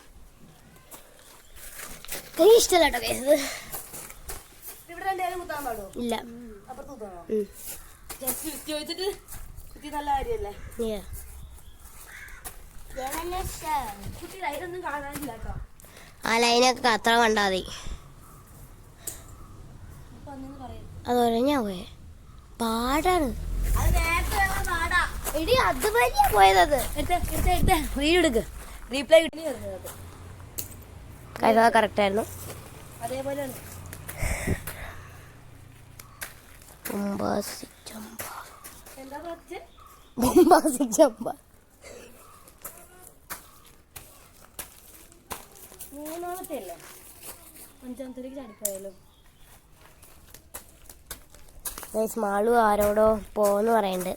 ഇഷ്ടമല്ല കേട്ടോ ഗൈസ്. ഇല്ല നല്ല കാര്യല്ലേ? ആ ലൈനൊക്കെ അത്ര കണ്ടാ മതി. അത് ഒരഞ്ഞാ പോയെ പാടാണ്. എടി അത് വലിയ പോയത്. വീടെടുക്ക് റീപ്ലൈ കിട്ടി. കറക്റ്റ് ആയിരുന്നു. അതേപോലെയാണ്. എന്താ മൂന്നാമത്തെ അല്ലേ? അഞ്ചാമത്തേക്ക് ചാടിപ്പോയാലോ? മാളു ആരോടോ പോന്ന് പറയണ്ട്.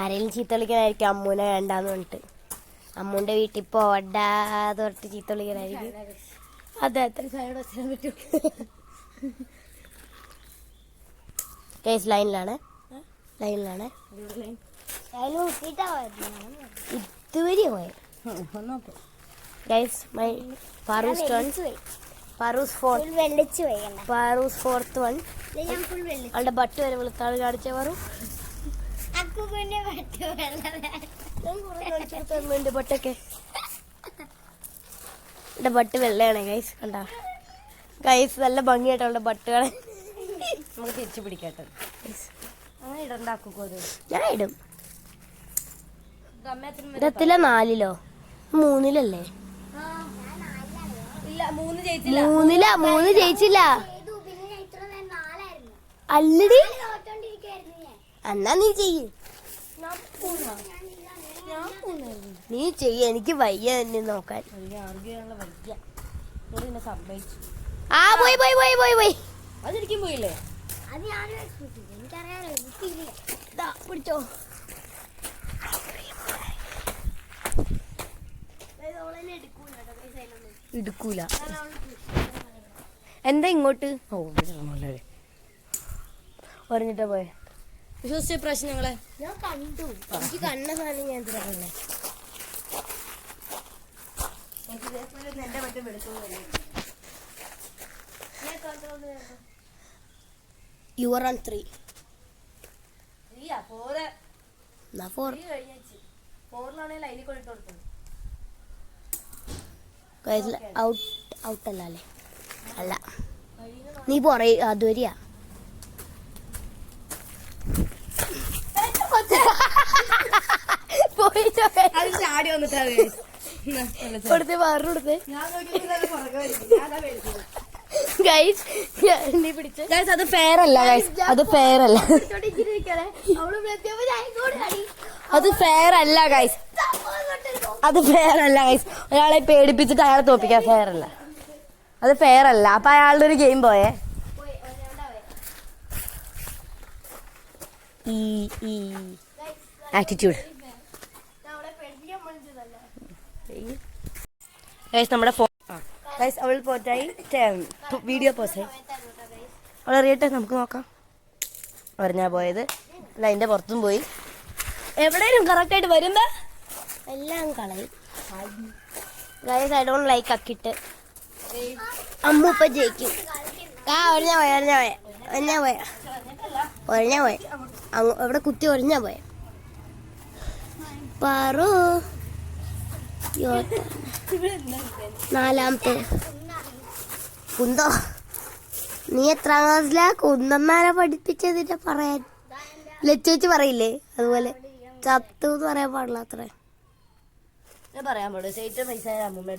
ആരെങ്കിലും ചീത്ത വിളിക്കാനായിരിക്കും. അമ്മൂനെ വേണ്ടാന്ന് പറഞ്ഞിട്ട് അമ്മൂന്റെ വീട്ടിൽ പോവണ്ടാന്ന് പറഞ്ഞിട്ട് ചീത്ത വിളിക്കാനായിരിക്കും. അതെ കേസ് ലൈനിലാണ്. ഇതുവരെ പോയെ guys. My പാറൂസ് turn. പാറൂസ് fourth one. അവളുടെ ബട്ട് വരെ വെളുത്താണ് കാണിച്ച പാറു. എന്റെ ബട്ടൊക്കെ എന്റെ ബട്ട് വെള്ളയാണ് ഗൈസ്. കണ്ട ഗൈസ് നല്ല ഭംഗിയായിട്ട് അവളുടെ ബട്ട് കാണാൻ. നമുക്ക് തിരിച്ചു പിടിക്കട്ടെ. അങ്ങനെ ഇടണ്ടാക്കോ? ഞാൻ ഇടും. ഇടത്തില്ല 4-ലോ 3-ലല്ലേ? ഇല്ല 3 ജയിച്ചില്ല. 3 ജയിച്ചില്ല. അല്ലടി എന്നാ നീ ചെയ്യ്. നീ ചെയ്യ. എനിക്ക് വയ്യ തന്നെ നോക്കാൻ. ആ പോയി അതെനിക്കും പോയില്ലേ? പിടിച്ചോ. എടുക്കൂല. എന്താ ഇങ്ങോട്ട്? ഓ പറഞ്ഞിട്ടാ പോയെ. വിശ്വസിച്ച പ്രശ്നങ്ങളെ ഞാൻ കണ്ടു. എനിക്ക് കണ്ണ സാധനം ഞാൻ തരാണല്ലേ. എന്റെ പറ്റും യു ആർ ഓൺ 3. എന്നാ 4. ഔട്ട് അല്ല അല്ലേ? അല്ല, നീ പറയ അതുവരിയാ. അത് ഫെയർ അല്ല ഗൈസ്, അത് ഫെയർ അല്ല, അത് ഫെയർ അല്ല ഗൈസ്, അത് ഫെയർ അല്ല ഗൈസ്. ഒരാളെ പേടിപ്പിച്ചിട്ട് അയാളെ തോപ്പിക്കാൻ ഫെയർ അല്ല, അത് ഫെയർ അല്ല. അപ്പൊ അയാളുടെ ഒരു ഗെയിം പോയേ. ഈ ആറ്റിറ്റ്യൂഡ് ഗൈസ്. നമ്മുടെ ഫോൺ ഗൈസ് അവൾ പോറ്റായി വീഡിയോ പോസ്റ്റായി. അവൾ അറിയട്ടെ, നമുക്ക് നോക്കാം. പറഞ്ഞാ പോയത് അല്ല, അതിന്റെ പുറത്തും പോയി. എവിടെയും കറക്റ്റ് ആയിട്ട് വരുമ്പോ എല്ലാം കളയും. ഗൈസ് ഐ ഡോണ്ട് ലൈക്ക് അക്കിട്ട്. അമ്മൂപ്പ ജയിക്കും. ഒരഞ്ഞ പോയ അവിടെ കുത്തി ഒരഞ്ഞാ പോയ. പാറു നാലാമത്തെ കുന്തോ. നീ എത്രാം ക്ലാസ്സിലാ കുന്തന്മാരെ പഠിപ്പിച്ചതിന്റെ പറയാൻ? ലച്ചേച്ചി പറയില്ലേ അതുപോലെ ചത്തു എന്ന് പറയാൻ പാടില്ല അത്രേ. പറയാൻ പാടില്ല. ഏറ്റവും പൈസ അമ്മൂമ്മ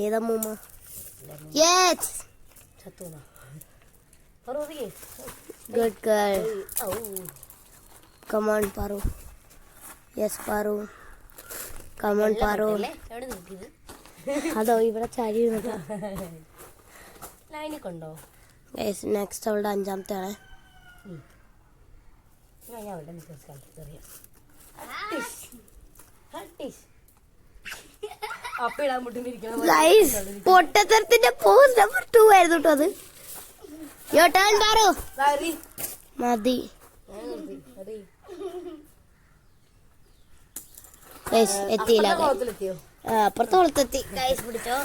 ഏതമ്മൂമ്മ? Good girl. Come on, Paru. Yes, Paru. Come on, Paru. അതോ ഇവിടെ ചരി ലൈനിക്കൊണ്ടോ? നെക്സ്റ്റ് അവളുടെ 5ാമത്തെ ആണ്. പൊട്ടത്തരത്തിന്റെ പോസ്റ്റ് നമ്പർ 2 ആയിരുന്നു കേട്ടോ അത്. Your turn, Paru. മതി. എത്തിയില്ല. അപ്പുറത്തെ കൊളത്തെത്തി. പിടിച്ചോ.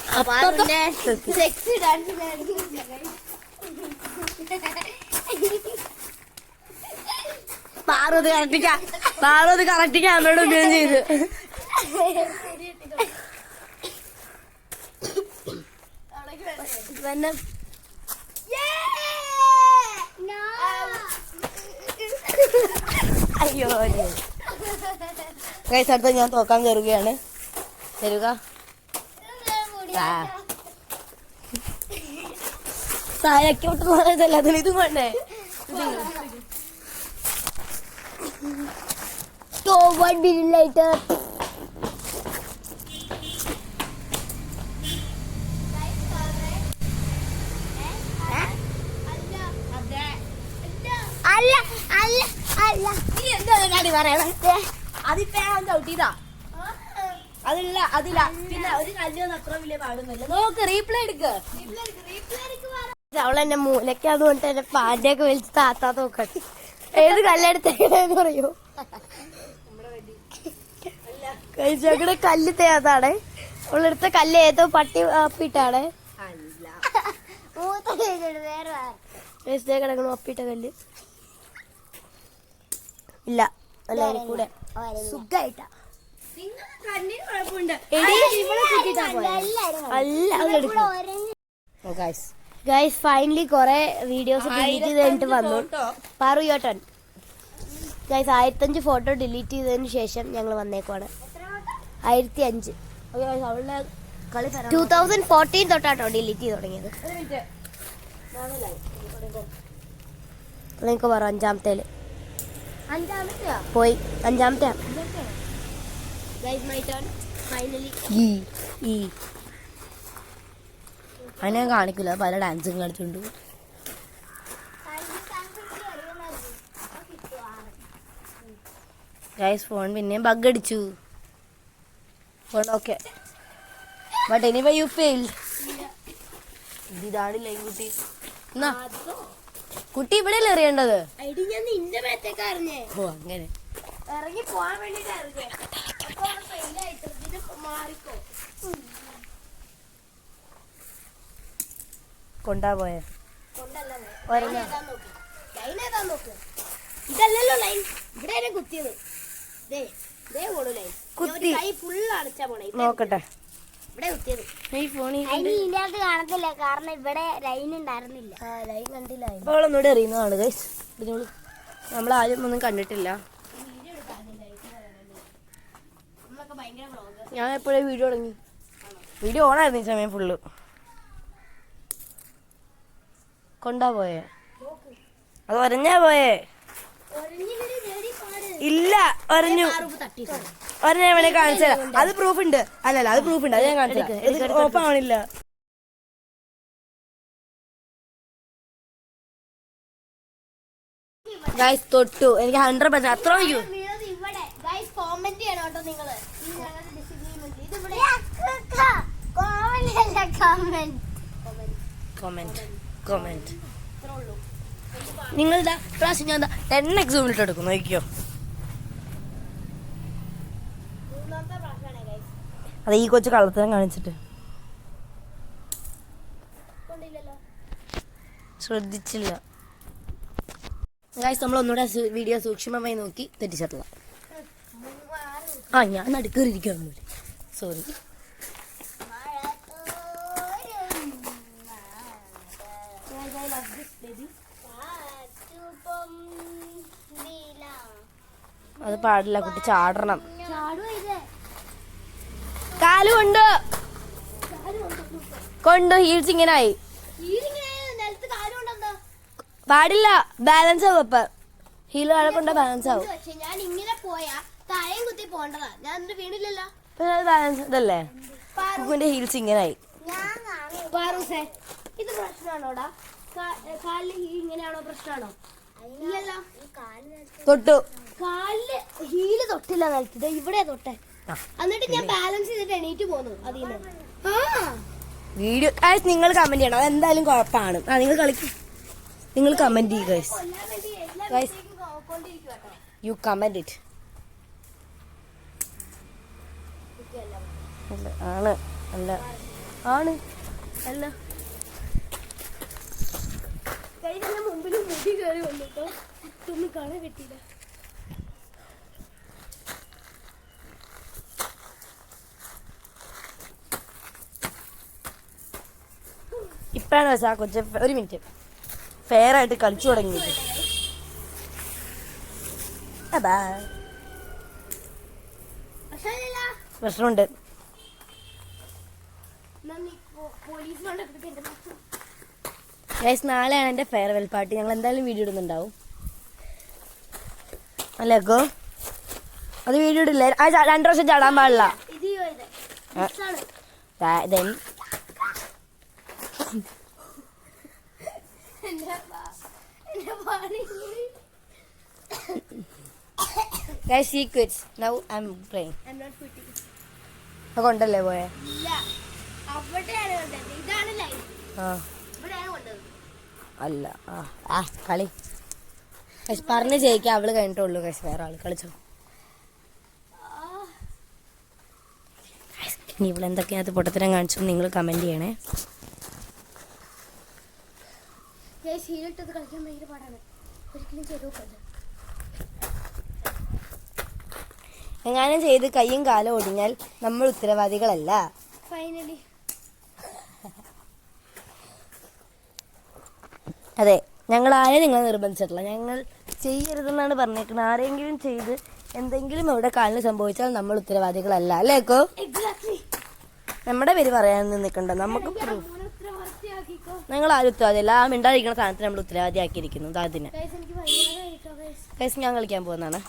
പാറത് കറക്റ്റ് ക്യാമറയുടെ ഉപയോഗം ചെയ്ത്. അയ്യോ ഗൈസ്, അടുത്ത ഞാൻ തോക്കാൻ കയറുകയാണ്. തരുക. താഴോട്ടുള്ളതല്ല, അതിന് ഇതും വേണ്ടേ? So 1 minute later. അതില്ല പിന്നെ ഒരു കല്ല് അത്ര വലിയ പാടുന്നില്ല. നോക്ക്, റീപ്ലേ എടുക്ക. അവളെന്നെ മൂലക്കാന്ന് പറഞ്ഞിട്ട് എന്റെ പാൻ്റെയൊക്കെ വലിച്ച് താത്താ നോക്കട്ടെ. ഏത് കല്ലെടുത്തേക്കണെന്ന് പറയൂ. കഴിച്ചവിടെ കല്ല് തേതാണ്. അവളെടുത്ത കല്ല് ഏതോ പട്ടി അപ്പിട്ടാണ്. കിടക്കണ അപ്പിട്ട കല്ല് ഇല്ല. അല്ല കൂടെ സുഖായിട്ടാ. ഗൈസ് ഫൈനലി കൊറേ വീഡിയോസ് ഡിലീറ്റ് ചെയ്തിട്ട് വന്നു. Paru your turn. Guys 1005 photo delete ചെയ്തതിന് ശേഷം ഞങ്ങൾ വന്നേക്കുവാണ്. 1005 2014 തൊട്ടാട്ടോ ഡിലീറ്റ് ചെയ്ത് തുടങ്ങിയത്. നിങ്ങൾക്ക് പറ 5ാമത്തെ പോയി. 5ാമത്തെ അതിനെ കാണിക്കില്ല, പല ഡാൻസും കളിച്ചുകൊണ്ട്. ഗൈസ് ഫോൺ പിന്നെയും ബഗ് അടിച്ചു. Phone okay, but anyway you failed. ഇതാണില്ല കുട്ടി. എന്നാ കുട്ടി ഇവിടെയല്ലേ എറിയേണ്ടത്? ഓ അങ്ങനെ ഇറങ്ങി പോവാൻ വേണ്ടിട്ട് കൊണ്ടാ പോയെ. കൊണ്ടല്ല ലൈൻ ഏതാ നോക്ക്. ഇതല്ലല്ലോ ലൈൻ, ഇവിടെ കുത്തിയത്. കുത്തി കൈ ഫുള്ള് അടച്ചാ പോണേ. നോക്കട്ടെ. ഇവിടെ കുത്തിയത് ഈ ഫോണിൽ ഇതിന്റെ അകത്ത് കാണത്തില്ല, കാരണം ഇവിടെ ലൈൻ ഉണ്ടായിരുന്നില്ല. ലൈൻ കണ്ടില്ല. ഇപ്പോൾ ഒന്നുകൂടെ അറിയുന്നതാണ് ഗൈസ്. ഇതിനോട് നമ്മൾ ആരും ഒന്നും കണ്ടിട്ടില്ല. നമ്മളൊക്കെ ഭയങ്കര വ്ളോഗർ. ഞാൻ എപ്പോഴേ വീഡിയോ തുടങ്ങി. വീഡിയോ ഓണായിരുന്നു ഈ സമയം ഫുള്ള്. കൊണ്ടാ പോയേ? അത് ഒരഞ്ഞാ പോയേ? ഇല്ല, ഒരഞ്ഞു. ഒരഞ്ഞ വേണേ കാണിച്ചു തരാം. അത് പ്രൂഫ് ഉണ്ട്. അല്ലല്ല, അത് പ്രൂഫ് ഉണ്ട്. അത് ഞാൻ കാണിച്ചു തരാം. ഓപ്പൺ ആവണില്ല. ഗൈസ് തൊട്ടു. എനിക്ക് 100% അത്ര വയ്ക്കൂ. ഇവിടെ ഗൈസ് കോമെന്റ് ചെയ്യണം കേട്ടോ നിങ്ങള്. ഈ ഞങ്ങളുടെ ഡിസഗ്രിമെന്റ് ഇത് ഇവിടെ കമന്റ് നിങ്ങളുടെ പ്രാവശ്യം ഞാൻ 10 എക്സാമിലിട്ട് എടുക്കും. നോക്കിയോ? മൂന്നാമത്തെ പ്രാവശ്യമാണ് ഗൈസ്. അത് ഈ കൊച്ചു കള്ളത്തരം കാണിച്ചിട്ട് കൊണ്ടില്ലല്ലോ. ശ്രദ്ധിച്ചില്ല. ഗൈസ് നമ്മൾ ഒന്നുകൂടെ വീഡിയോ സൂക്ഷ്മമായി നോക്കി തെറ്റിച്ചിട്ടില്ല. ഞാൻ നടുക്കേറിയിരിക്കുന്നു. സോറി. അത് പാടില്ല, കുട്ടി ചാടണം. കാല് കൊണ്ട് ഹീൽസ് ഇങ്ങനായി. പാടില്ല, ബാലൻസ് ആവും. അപ്പൊ ഹീൽ ആളെ കൊണ്ട് ബാലൻസ് ആവും. ഞാൻ ഇങ്ങനെ പോയാ താഴെയും കുത്തി പോണ്ടതാ. ഞാൻ എന്നിട്ട് വീണില്ലല്ലോ. ബാലൻസ് ഇതല്ലേ? കുക്കുവിന്റെ ഹീൽസ് ഇങ്ങനായി. ഇത് പ്രശ്നമാണോടാ? കാലില് ഇങ്ങനെയാണോ പ്രശ്നമാണോ? ഇല്ലല്ലോ. തൊട്ടു. കാലില് ഹീല് തൊട്ടില്ല നിലത്ത്. ഇവിടെ തൊട്ടെ. എന്നിട്ട് ഞാൻ ബാലൻസ് ചെയ്തിട്ട് എണീറ്റ് പോന്നു അതിന്. വീഡിയോ നിങ്ങൾ കമന്റ് ചെയ്യണം. അതെന്തായാലും കുഴപ്പമാണ്. നിങ്ങൾ കളിക്കും. നിങ്ങൾ കമന്റ് ചെയ്യുക ഗൈസ്. U comment it. ആണ് അല്ല ആണ് അല്ല മുമ്പിൽ മുടി കയറി വന്നിട്ടോ. ഇതൊന്നും കാണാൻ പറ്റില്ല. ഇപ്പഴാണ് വെച്ചാ കൊച്ചു ഒരു മിനിറ്റ് ഫെയർ ആയിട്ട് കളിച്ചു തുടങ്ങിയിട്ട്. പ്രശ്നമുണ്ട്. ഗൈസ് നാളെയാണ് എൻ്റെ ഫെയർവെൽ പാർട്ടി. ഞങ്ങൾ എന്തായാലും വീഡിയോ ഇടുന്നുണ്ടാവും. അല്ലേക്കോ? അത് വീഡിയോ ഇടില്ല. 2 വർഷം ചാടാൻ പാടില്ല. Guys, secrets. Now I'm playing. I'm not quitting. കൊണ്ടല്ലേ പോയെ? ഇല്ല, അവിടെയാണ് കൊണ്ടത്. ഇതാണ് ലൈൻ. ഇവിടെയാണ് കൊണ്ടത്. അല്ല. കളി പറഞ്ഞ് ജയിക്കാം. അവള് കഴിഞ്ഞിട്ടുള്ളൂ. വേറെ ആള് കളിച്ചോ. ഇനി ഇവിടെ എന്തൊക്കെയാ പൊട്ടത്തരം കാണിച്ചു നിങ്ങൾ കമന്റ് ചെയ്യണേ. കളിക്കാൻ ഭയങ്കര പാടാണ്. ഒരിക്കലും ചെയ്തു നോക്കരുത്. എങ്ങാനും ചെയ്ത് കയ്യും കാലും ഒടിഞ്ഞാൽ നമ്മൾ ഉത്തരവാദികളല്ല. ഫൈനലി അതെ, ഞങ്ങൾ ആരെയും നിങ്ങൾ നിർബന്ധിച്ചിട്ടില്ല. ഞങ്ങൾ ചെയ്യരുതെന്നാണ് പറഞ്ഞേക്കുന്നത്. ആരെങ്കിലും ചെയ്ത് എന്തെങ്കിലും ഇവിടെ കാലിന് സംഭവിച്ചാൽ നമ്മൾ ഉത്തരവാദികളല്ല. അല്ലേക്കോ? നമ്മുടെ പേര് പറയാൻ നിൽക്കണ്ട. നമുക്ക് ഞങ്ങൾ ആരും ഉത്തരവാദിയല്ല. ആ മിണ്ടാതിരിക്കുന്ന സാധനത്തിന് നമ്മൾ ഉത്തരവാദിയാക്കിയിരിക്കുന്നു. അതിന് ഞാൻ കളിക്കാൻ പോകുന്നതാണ്.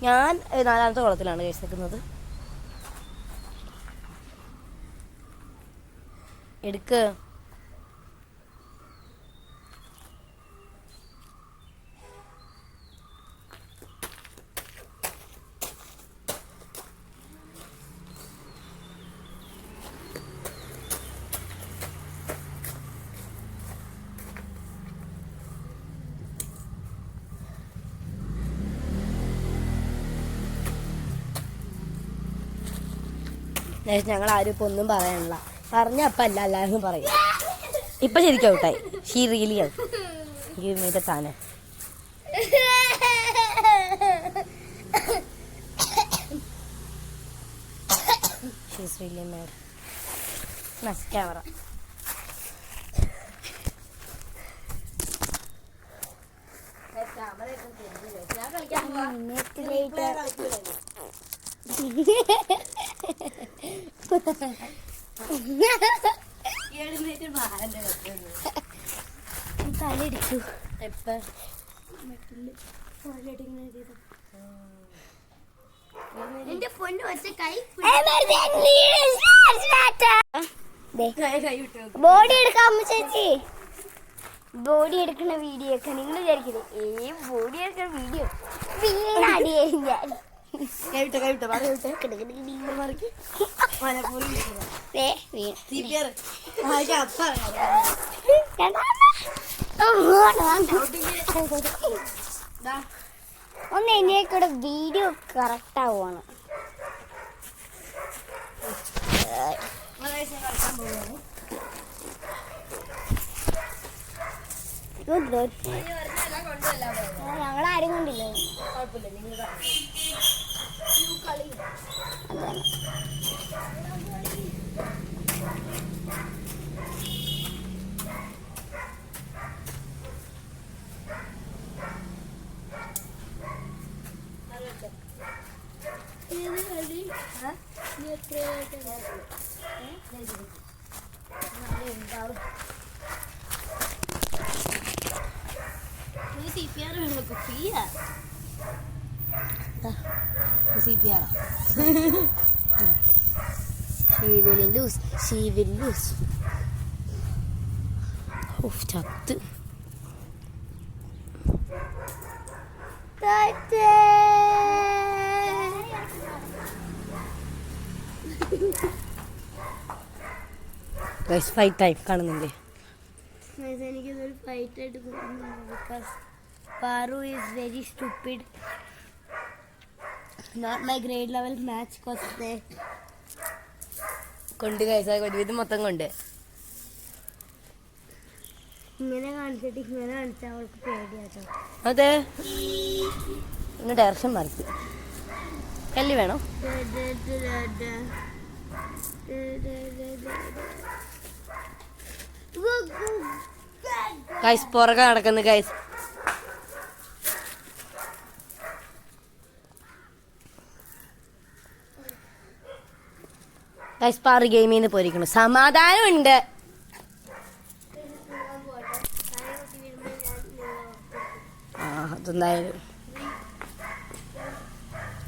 ഞാൻ 4ാമത്തെ കുളത്തിലാണ് കേസ് നിൽക്കുന്നത്. എടുക്ക്. ഞങ്ങൾ ആരും ഇപ്പൊ ഒന്നും പറയാനില്ല. പറഞ്ഞ അപ്പം അല്ല എല്ലാവരും പറയും. ഇപ്പൊ ശരിക്കും ഔട്ടായി. She really out. Give me the pan. She's really mad. Nice camera. തലയിടിച്ചു. എന്റെ പൊന്നു വെച്ച കൈ ബോഡി എടുക്കാം ചേച്ചി. ബോഡി എടുക്കുന്ന വീഡിയോ ഒക്കെ നിങ്ങൾ വിചാരിക്കുന്നത് ബോഡി എടുക്കുന്ന വീഡിയോ വീണടിയേ ഞാൻ ഒന്ന് എന്നെക്കൂടെ വീഡിയോ കറക്റ്റ് ആവുകയാണ്. ഞങ്ങളാരും കൊണ്ടില്ല. She will lose. She will lose. ചത്ത്. ഫൈറ്റ് ടൈം കാണുന്നില്ലേ? എനിക്കിതൊരു ഫൈറ്റ് ആയിട്ട് തോന്നുന്നു. Because Paru is very stupid. Not my grade level match കോസ്റ്റേ കൊണ്ട് ഇത് മൊത്തം കൊണ്ട് ഇങ്ങനെ കാണിച്ചിട്ട് ഇങ്ങനെ കാണിച്ചാൽ അവൾക്ക് പേടിയാട്ടോ. അതെ, ഇന്ന് ഡയറക്ഷൻ മാറി. കല്ല് വേണോ? ഗൈസ് പുറകെ നടക്കുന്നു ഗൈസ്. ഗൈസ് പാറ് ഗെയിമിൽ നിന്ന് പോയിരിക്കണം. സമാധാനമുണ്ട്. അതെന്തായാലും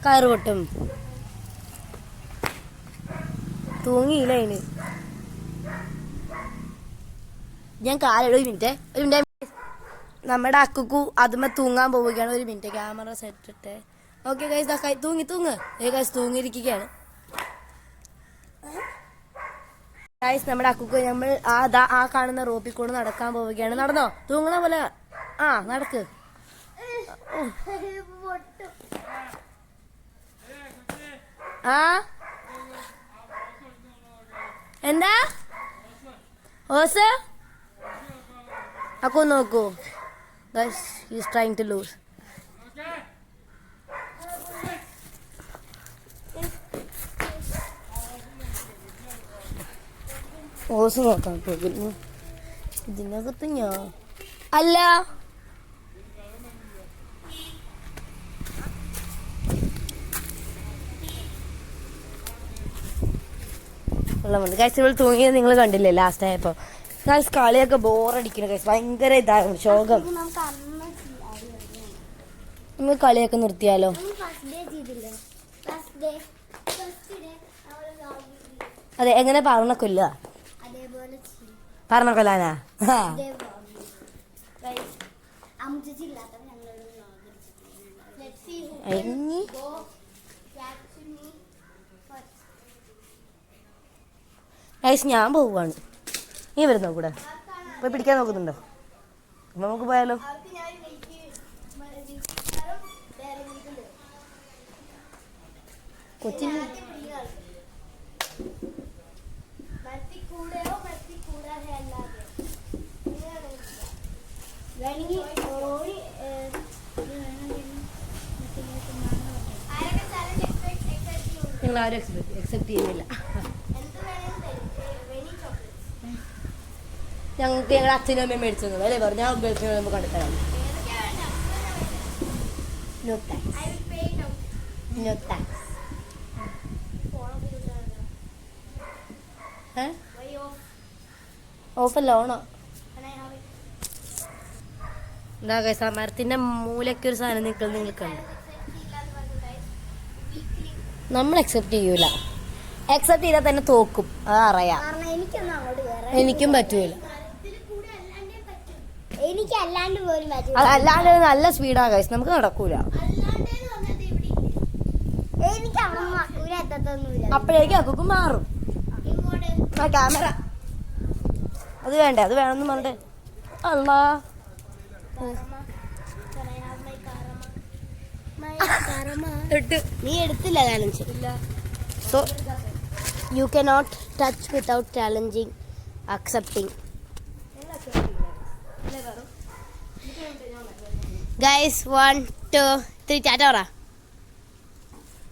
കയറ് പൊട്ടും. തൂങ്ങിയില്ല അതിന്. ഞാൻ കാലിടും. ഒരു മിനിറ്റ്. നമ്മുടെ അക്കു അതുമ്മ തൂങ്ങാൻ പോവുകയാണ്. ഒരു മിനിറ്റ്, ക്യാമറ സെറ്റ് ഇട്ടെ. ഓക്കെ ഗൈസ്, തൂങ്ങ് ഗൈസ്, തൂങ്ങിയിരിക്കുകയാണ് ഗൈസ്. നമ്മുടെ അക്കു നമ്മൾ ആ കാണുന്ന റോപ്പിൽ കൂടെ നടക്കാൻ പോവുകയാണ്. നടന്നോ? തൂങ്ങണ പോലെ നടക്ക്. എന്താ ഓസ്? അക്കു നോക്കൂ guys, he is trying to lose. ഓസ് നോക്കാൻ പോകുന്നു. ഇതിനകത്ത് ഞാൻ അല്ല. ഗൈസ്, ഇവൾ തൂങ്ങിയത് നിങ്ങൾ കണ്ടില്ലേ ലാസ്റ്റ് ആയപ്പോ? ഗൈസ് കളിയൊക്കെ ബോറടിക്കുന്നു ഗൈസ്. ഭയങ്കര ഇതായിരുന്നു ശോകം. നമ്മൾ കളിയൊക്കെ നിർത്തിയാലോ? അതെ, എങ്ങനെ പറഞ്ഞ കൊല്ലാനാ? ഗൈസ് ഞാൻ പോവാണ്. നീ വരുന്നോ കൂടെ? പോയി പിടിക്കാൻ നോക്കുന്നുണ്ടോ? നമുക്ക് പോയാലോ? കൊച്ചിന് നിങ്ങൾ ആരും അക്സെപ്റ്റ് ചെയ്യുന്നില്ല. ഞങ്ങൾക്ക് ഞങ്ങളുടെ അച്ഛനും അമ്മയും മേടിച്ചു തന്നത് അല്ലേ പറഞ്ഞു. ഞാൻ ഉപയോഗിക്കുന്നത് നമുക്ക് കണ്ടെത്തരാം. No thanks, no thanks. ഓഫല്ല, ഓണോ? എന്താ കൈസ മരത്തിന്റെ മൂലയ്ക്ക് ഒരു സാധനം നിൽക്കുന്നത് നിങ്ങൾക്ക് കണ്ടു. നമ്മൾ അക്സെപ്റ്റ് ചെയ്യൂല. അക്സെപ്റ്റ് ചെയ്താൽ തന്നെ തോക്കും, അതറിയാം. എനിക്കും പറ്റൂല. എനിക്ക് അല്ലാണ്ട് പോലും പറ്റൂല. അല്ലാണ്ട് നല്ല സ്പീഡാ കൈസ്, നമുക്ക് നടക്കൂല. എനിക്ക് അവിടെ മക്കൂല എത്തത്തൊന്നുമില്ല. അപ്പോഴേക്കും അക്കൊക്കെ മാറും. ആ ക്യാമറ അത് വേണ്ടേ, അത് വേണമെന്ന് പറഞ്ഞിട്ട് അല്ലാ. നീ എടുത്തില്ല challenge. So you cannot touch without challenging, accepting. Guys 1 2 3 Tata പറ.